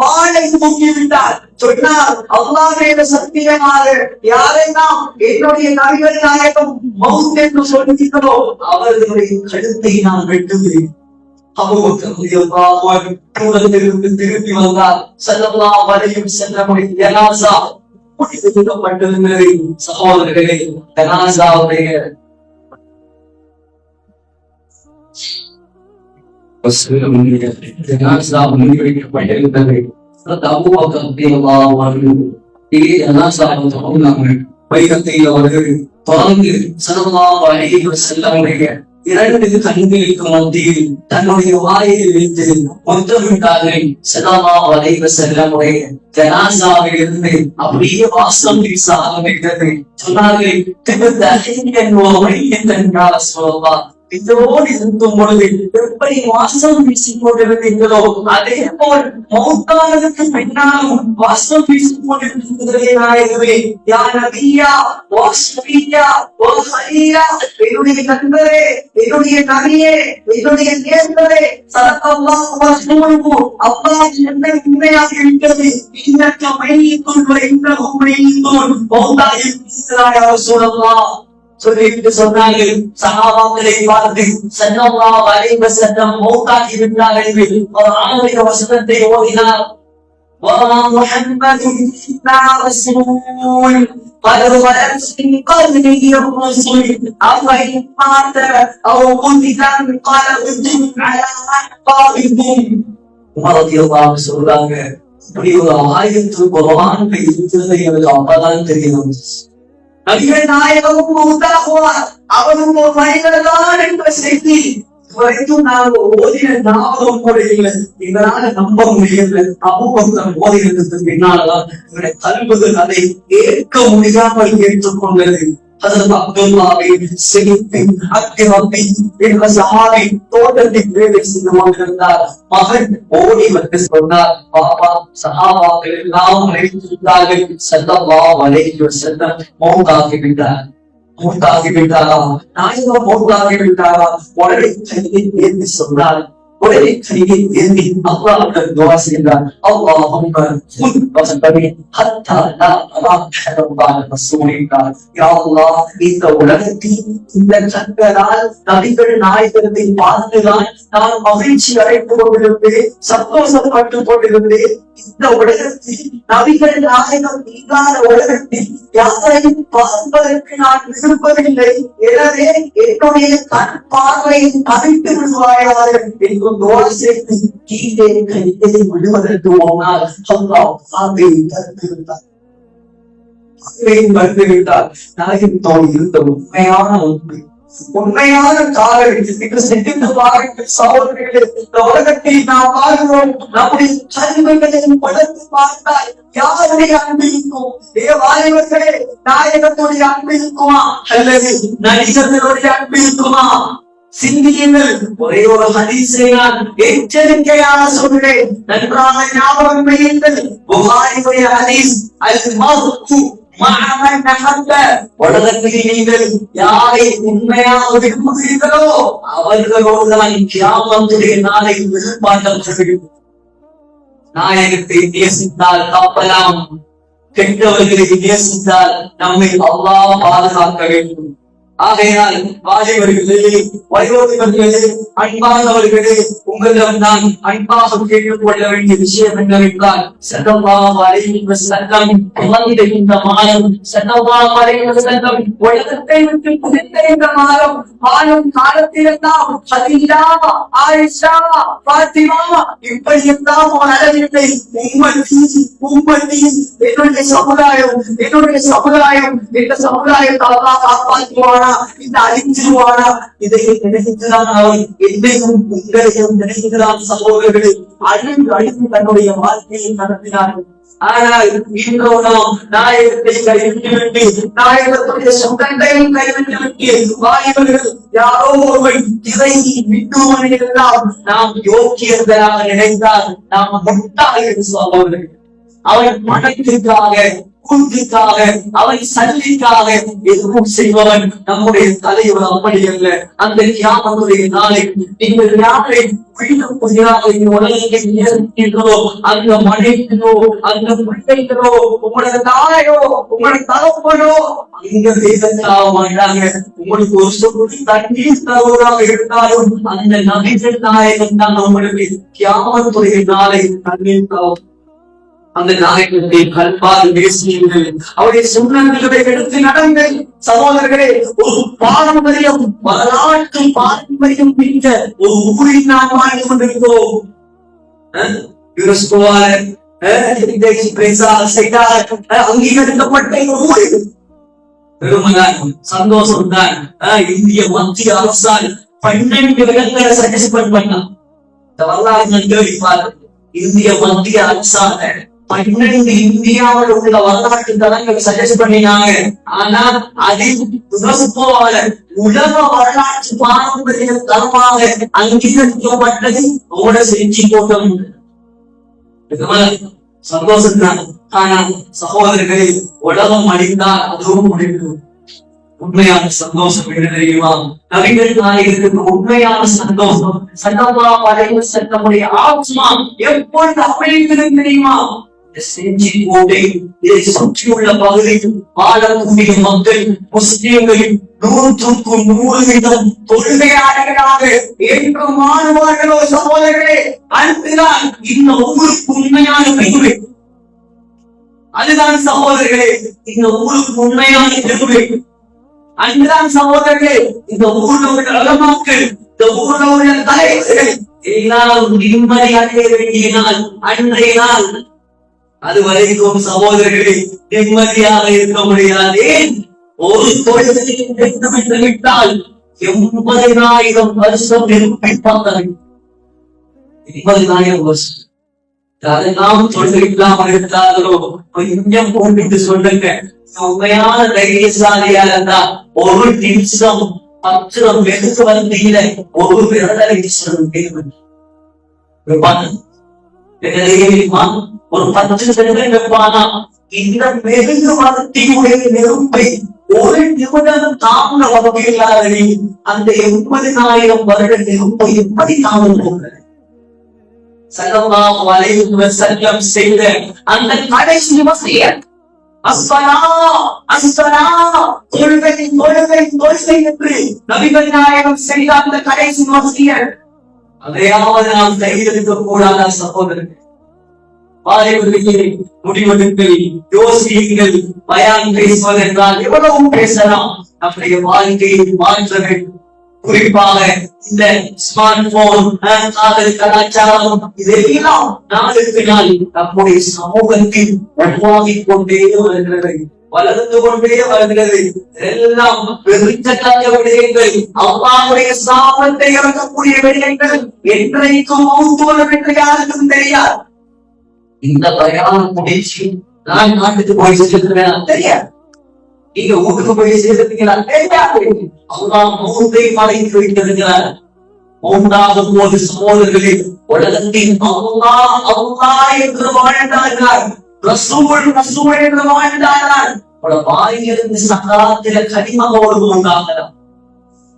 வாளை தூக்கிவிட்டார். சொன்னார், அல்லாஹ் மேல சத்தியமாக யாரெல்லாம் என்னுடைய நபிகள் நாயகம் மௌத் என்று சொல்லுகிறோ அவர்களுடைய கழுத்தை நான் வெட்டுகிறேன். அபூபக்கர் ரலியல்லாஹு அன்ஹு தூரத்திலிருந்து திரும்பி வந்தார். ஸல்லல்லாஹு அலைஹி வஸல்லமுடைய ஜனாஸா முடிக்கப்பட்டிருந்தது. சகோதரர்களே, ஜனாஸாவுடைய ஜனாஸா முன்வைக்கப்பட்டிருந்தது. அபூபக்கர் ரலியல்லாஹு அன்ஹு ஜனாஸாவை வைரத்தில் அவர்கள் தொடர்ந்து ஸல்லல்லாஹு அலைஹி வஸல்லமுடைய 2 கண்களுக்கு மத்தியில் தன்னுடைய வாயை வைத்து முத்தமிட்டார்கள். ஸல்லல்லாஹு அலைஹி வஸல்லமுடைய ஜனாஸாவில் இருந்து அப்படியே வாசம் வீச ஆரம்பித்தது. சொன்னார்கள், இதோடு இருக்கும் பொழுது எப்படி வாசம் வீசிக் கொண்டிருந்தீங்களோ அதே போல் மௌத்தானதுக்கு பின்னாலும் வாசம் வீசிக் கொண்டிருக்கிறதே நாயகமே. யார் நபியா வாஸ்பியா ஓஹரியா, என்னுடைய நண்பரே, என்னுடைய நபியே, என்னுடைய நேசரே, ஸல்லல்லாஹு அலைஹி வஸல்லம், அல்லாஹ் என்னை உண்மையாக இருக்கிறது. இன்னக மையத்துன் வ இன்னஹும் மையத்துன், மௌத்தாகி இருக்கிறாய் யா ரசூலல்லாஹ் சொல்லிட்டு சொன்னார்கள். சஹாபாக்களை பார்த்து ஸல்லல்லாஹு அலைஹி வஸல்லம் மௌத்தாகி விட்டார்கள் என்று குர்ஆனுடைய வசனத்தை ஓதினார். வமா முஹம்மதுன் இல்லா ரசூல் قد خلت من قبله الرسل أفإن مات أو قتل انقلبتم على أعقابكم. ரலியல்லாஹு சொல்றாங்க, இப்படி ஒரு ஆயத்து குர்ஆன்ல இருக்கிறது எனக்கு அப்பதான் தெரியும். நபிகள் நாயகமும் மௌத்தாகுவார், அவரும் ஒரு மனிதர்தான் என்ற செய்தி வரைக்கும் நாங்கள் ஓதின ஞாபகம் கூட இல்லை. எங்களால நம்ப முடியல. அபூபக்கர் ஓதினதுக்கு பின்னால்தான் எங்களுடைய கல்விகள் அதை ஏற்க முடியாமல் ஏற்றுக்கொண்டது. ஹஜ்ரத் அப்துல்லாஹ் ஸிதீக் அக்ரமி என்ற சஹாபி தோட்டத்தில் வேலை செய்து கொண்டிருந்தார். மகன் ஓடி வந்து சொன்னார், பாப்பா சஹாபாக்கள் எல்லாம் அழைத்திருந்தார்கள், ஸல்லல்லாஹு அலைஹி வஸல்லம் மௌத்தாகி விட்டார். மௌத்தாகி விட்டாரா? நாயகம் மௌத்தாகி விட்டாரா? உடனே கையை ஏந்தி சொன்னார். உடனே கையை ஏந்தி அல்லாஹ்விடம் துஆ செய்தார். அல்லாஹும்ம குன் வஸபி ஹத்தா லா அராஹ ரசூலில்லாஹ். யா அல்லாஹ், இந்த உலகத்தில் இந்த கண்களால் நபிகள் நாயகத்தை பார்த்துதான் நான் மகிழ்ச்சி அடைந்து கொண்டிருந்தேன், சந்தோஷப்பட்டு கொண்டிருந்தேன். இந்த உலகத்தில் நபிகள் நாயகம் இல்லாத உலகத்தில் யாரையும் பார்ப்பதற்கு நான் விரும்பவில்லை. எனவே என்னுடைய கண் பார்வையை கவிழ்த்து விடுவாயாக என்று துஆ செய்து கீழே கையை விடுவதற்கு முன்னால் அல்லாஹ் ஆகையை தடுத்துவிட்டார். வந்துவிட்டார். நாயகம் தோல் இருந்த உண்மையான உண்மை, உண்மையான காரணம் என்று சிந்தித்து பாருங்கள் சகோதரர்களே. இந்த உலகத்தில் நாம் வாழ்கிறோம், நம்முடைய கல்விகளையும் வளர்த்து பார்த்தால் யாருடைய அன்பு இருக்கும்? வாலிபர்களே, நாயகத்துடைய அன்பு இருக்குமா அல்லது நடிகர்களுடைய அன்பு இருக்குமா? சிந்தியுங்கள். ஒரே ஒரு ஹதீஸை நான் எச்சரிக்கையாக சொல்கிறேன், நன்றாக ஞாபகம் வையுங்கள். புகாரியுடைய ஹதீஸ், அல் மர்ஹு மஅமன் அஹப்ப. உலகத்தில் நீங்கள் யாரை உண்மையாக விரும்புகிறீர்களோ அவர்களோடு தான் கியாமத்துடைய நாளை எதிர்பார்க்கப்படுகிறது. நாயகத்தை நேசித்தால் தப்பலாம், கெட்டவர்களை நேசித்தால் நம்மை அல்லாஹ் பாதுகாக்க வேண்டும். ஆகையால் வாலிபர்களே, வயோதிபர்களே, அன்பானவர்களே, உங்களிடம் நான் அன்பாக கேட்டுக் கொள்ள வேண்டிய விஷயம் என்னவென்றால், ஸல்லல்லாஹு அலைஹி வஸல்லம் வந்த இந்த மாதம், ஸல்லல்லாஹு அலைஹி வஸல்லம் உலகத்தை விட்டு பிரிந்த இந்த மாதம், வாழும் காலத்திலெல்லாம் ஹதீஜா, ஆயிஷா, ஃபாத்திமா இப்படியெல்லாம் அளவில்லை. உம்மத்தி என்னுடைய சமுதாயம், என்னுடைய சமுதாயம், இந்த சமுதாயத்தை அல்லாஹ் காப்பாற்றுவானா, இந்த அழிஞ்சிருவானா? இதை நினைக்கிறான் அவன். என்னையும் உங்களையும் நினைக்கிறான் சகோதரர்களே. அழிந்து அழிந்து தன்னுடைய வாழ்க்கையை நடத்தினார்கள். ஆனால் இன்றோ நாயகத்தை கைவிட்டுவிட்டு, நாயகத்துடைய சொந்தங்களையும் கைவிட்டுவிட்டு வாலிபர்கள் யாரோ ஒருவன் இதை விட்டுவனையெல்லாம் நாம் யோக்கியர்களாக நினைத்தால் நாம் முட்டாள்கள் சகோதரர்கள். அவன் மனத்திற்காக, கூட்டிற்காக, அவன் சல்லிக்காக எதுவும் செய்பவன் நம்முடைய தலைவர். அப்படி அல்ல. அந்த கியாமத்துடைய நாளை நீங்கள் யாரை வீடும் உலகில் நேசிக்கிறோ, அந்த மனைவியோ, அந்த பிள்ளைகளோ, உங்களோட தாயோ, உங்களோட தகப்பனோ அங்க வேதத்தாக மாட்டாங்க. உங்களுக்கு ஒரு சொல் தண்ணீர் தருவதாக இருந்தாலும் அந்த நபிகள் நாயகன் தான் நம்மளுக்கு கியாமத்துடைய நாளை தண்ணீர் தரும். அந்த நாயகத்தை கல்பால் பேசியீர்கள், அவருடைய சுண்ணங்களை எடுத்து நடங்கள். சகோதரர்களே, ஒரு பாரம்பரியம், வரலாற்று பாரம்பரியம் மிக்க ஒரு ஊரில் நாம் வாழ்ந்து கொண்டிருக்கிறோம். அங்கீகரிக்கப்பட்ட ஊர் பெருமைதான், சந்தோஷம் தான். இந்திய மத்திய அரசால் 12 விதங்களை சஜஸ்ட் பண்ணான். இந்த வரலாறு தேடி பார்க்க இந்திய மத்திய அரசாங்க 12 இந்தியாவில் உள்ள வரலாற்று தளங்கள் சஜஸ்ட் பண்ணினாங்க. ஆனா அதில் போல உலக வரலாற்று பாரம்பரிய தளமாக அங்கீகரிக்கப்பட்டது உங்களோட செஞ்சு போட்டோம். சந்தோஷம் தான். ஆனா சகோதரர்களே, உலகம் அழிந்தால் அதுவும் முடிவு. உண்மையான சந்தோஷம் என்ன தெரியுமா? நபிகள் நாயகத்துக்கு உண்மையான சந்தோஷம் ஸல்லல்லாஹு அலைஹி வஸல்லமுடைய ஆத்மா எப்பொழுது அமைந்திருக்கிறது தெரியுமா? செஞ்சி கோட்டை இதை சுற்றியுள்ள பகுதியில் வாழக்கூடிய மக்கள் முஸ்லிம்கள் 100% தொழுகையாளர்களாக என்று மாறுவார்களோ சகோதரர்களே, அதுதான் இந்த ஊருக்கு உண்மையான பெருமை. அதுதான் சகோதரர்களே இந்த ஊருக்கு உண்மையான பெருமை. அன்றான் சகோதரர்களே, இந்த ஊர்ல உள்ள உலமாக்கள், இந்த ஊர்ல உள்ள தலைவர்கள் எல்லாரும் நிம்மதி அடைய வேண்டிய நாள் அன்றைய நாள். அது வரைக்கும் சகோதரர்களே நிம்மதியாக இருக்க முடியாது. ஒரு தொழில் வேண்டும் என்று விட்டால் 80,000 வருஷம் இருப்பார்கள். 80,000 வருஷம். அதெல்லாம் தொழிலாமல் இருந்தார்களோ கொஞ்சம் போட்டு சொல்லுங்க. உண்மையான தைரியசாலியா இருந்தா ஒரு நிமிஷம் 10 வெகு வந்தீங்கள ஒரு விரலை ஒரு 10 செகண்ட் வைப்பானா இந்த மெருகு மரத்தினுடைய நெருப்பை ஒரு நிமிடம் தாங்க வகையில்லாத அந்த 80,000 வருட நெருப்பை எப்படி தாங்க ஸல்லல்லாஹு அலைஹி வஸல்லம் செய்த அந்த கடைசி வசியத் தொழுகை என்று நபிகள் நாயகம் செய்த அந்த கடைசி வசியத் அதையாவது நாம் கையெழுக்க கூடாத சகோதரர்கள். முடிவெடுங்கள், யோசியுங்கள். பயான் பேசுவது என்றால் எவ்வளவு பேசலாம். நம்முடைய வாழ்க்கையை மாற்ற வேண்டும். குறிப்பாக இந்த ஸ்மார்ட் போன் கலாச்சாரம் இதையெல்லாம் நாளுக்கு நாள் நம்முடைய சமூகத்தில் உருவாகிக் கொண்டே வருகிறது, வளர்ந்து கொண்டே வருகிறது. எல்லாம் வெறுக்கத்தக்க விடயங்கள், அல்லாஹ்வுடைய சாபத்தை இறக்கக்கூடிய விடயங்கள் என்றைக்கும் மௌத்தோலம் என்று யாருக்கும் தெரியாது. இந்த பயான் முடிச்சு நான் நாட்டுக்கு போய் சேர்க்கிறேன் தெரியாது, நீங்க ஊருக்கு போய் சேர்ந்தீங்களா தெரியாது. அல்லாஹ் மௌத்தை மறைத்து வைத்திருக்கிறார். மௌத்தாகும் போது சகோதரர்களே உலகத்தின் அல்லாஹ் என்று வாழ்ந்தார்கள், ரசூல் என்று வாழ்ந்தார்கள். வாயிலிருந்து சக்கராத்தில கனிமோடு உண்டாகலாம்.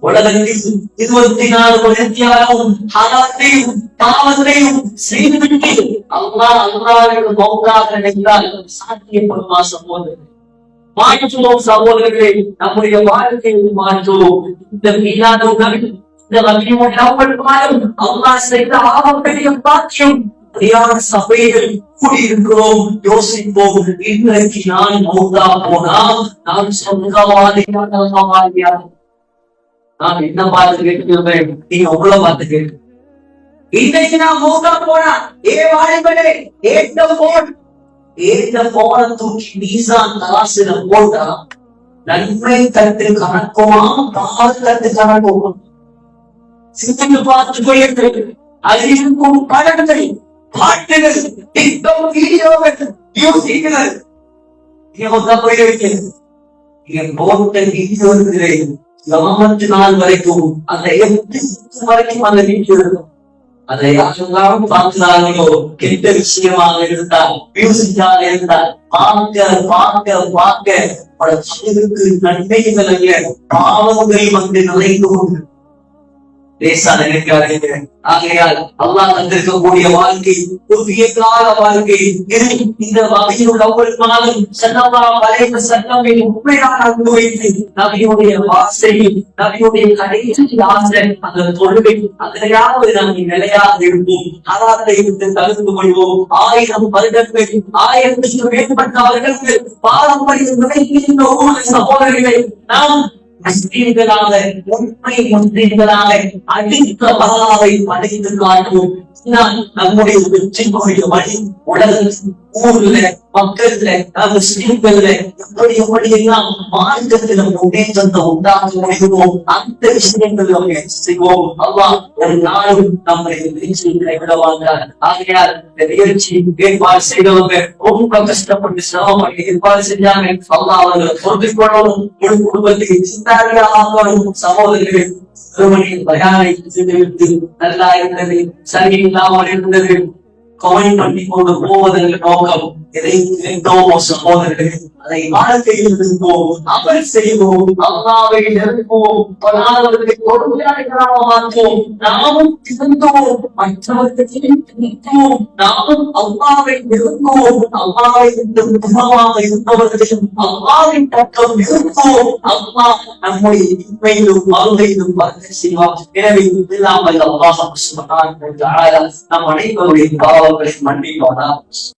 உலகத்தில் 24 வருடத்தியாகவும் ஹராத்தையும் பாவத்தையும் செய்துவிட்டு அல்லாஹ் மௌத்தாக நினைத்தால் சாத்தியப்படுமா சகோதரர்களே? மாற்றுவோம் சகோதரர்களே, நம்முடைய வாழ்க்கையை மாற்றுவோம். இந்த மீனாதுடன் இந்த வகையும் அல்லாஹ் செய்த ஆபத்தைய பாக்கியம் சரியான சபைகள் கூடியிருக்கிறோம். யோசிப்போம், இன்றைக்கு நான் மௌத்தா போனால் நான் சொந்தவாதியா? நான் என்ன பார்த்து கேட்கிறேன், நீங்க உங்களை பார்த்து கேட்க. இன்றைக்கு நான் மௌத்தா போனா வாலிபனே ஏற்ற போன தூக்கி மீசான் தராசுல போட்டா நன்மை கருத்து கணக்குமா பாவ கருத்து கணக்குமா? சிந்தனை பார்த்து கொள்ளுங்கள். அதில் இருக்கும் படங்கள், பாட்டுகள், வீடியோக்கள், மியூசிக்குகள் போட்ட வீடியோ இருக்கிறேன். கிராமத்து நாள் வரைக்கும் அந்த வரைக்கும் அந்த வீடியோ இருக்கும். அதை யாரெல்லாம் பார்க்கிறார்களோ கெட்ட விஷயமாக இருந்தால், மியூசிக்காக இருந்தால் பார்க்க பல சிலருக்கு நன்மைகள் அல்ல பாவங்கள் வந்து நுழைந்து கொண்டு லேசாக நினைக்காதீங்க. ஆகையால் அல்லாஹ் தந்திருக்கக்கூடிய வாழ்க்கை புதிய கால வாழ்க்கை. இந்த வகையில் உள்ள ஒவ்வொரு நாளும் ஸல்லல்லாஹு அலைஹி வஸல்லம் உண்மையான அன்பு வைத்து நபியுடைய வாசையில் நபியுடைய கடைசி ஆசை அந்த தொழுகை அதிலையாவது நாம் நிலையாக இருப்போம். ஹராத்தை விட்டு தவிர்த்து கொள்வோம். 1000 வருடங்கள் 1000க்கும் மேற்பட்ட அவர்கள் பாரம்பரியம் நுழைகின்ற ஒவ்வொரு சகோதரர்களை நாம் முஸ்லிம்களாக உண்மை முஸ்லிம்களாக அடித்த வரலாறை படைத்து காட்டுவோம். நம்முடைய வெற்றிக்குரிய வழி உலகத்தில் ஊர்ல மக்கள்ல முஸ்லிம்கள்ல எப்படி எல்லாம் மார்க்கத்துல முன்னேற்றத்தை உண்டாக்க முடியுமோ அந்த விஷயங்கள் நம்ம செய்வோம். அல்லாஹ் ஒரு நாளும் நம்மை வெற்றிகளை விடவாங்க. ஆகையால் நிகழ்ச்சி ஏற்பாடு செய்தவங்க ரொம்ப கஷ்டப்பட்டு சிரமப்பட்டு ஏற்பாடு செஞ்சாங்க. அல்லாஹ் அவர்களை பொறுத்து கொள்ளவும் குடும்பத்துக்கு சிந்தாரியாகவும் சகோதரர்கள் பயானை செய்துவிட்டு நல்லா இருந்தது சரியில்லாமல் இருந்தது கமெண்ட் பண்ணி கொண்டு போவதற்கு நோக்கம் எதை சகோதரர்கள் அதை வாழ்க்கையில் இருந்தோம் அமல் செய்வோம் அல்லாஹ்வை நெருங்குவோம் பலாதவர்களை கொடுமையாளர்களாக மாற்றுவோம் நாமும் திருந்தோம் மற்றவர்களும் நாமும் அல்லாஹ்வை நெருங்குவோம் அல்லாஹ்வை தூரமாக இருந்தவர்களையும் அல்லாஹ்வின் பக்கம் நெருங்குவோம் அல்லாஹ் நம்முடைய இன்மையிலும் வாழ்க்கையிலும் பார்க்க செய்வார். எனவே இல்லாமல் அல்லாஹ் சுப்ஹானஹு வ தஆலா நம் அனைவருடைய பாவங்களை மன்னிப்பானாக.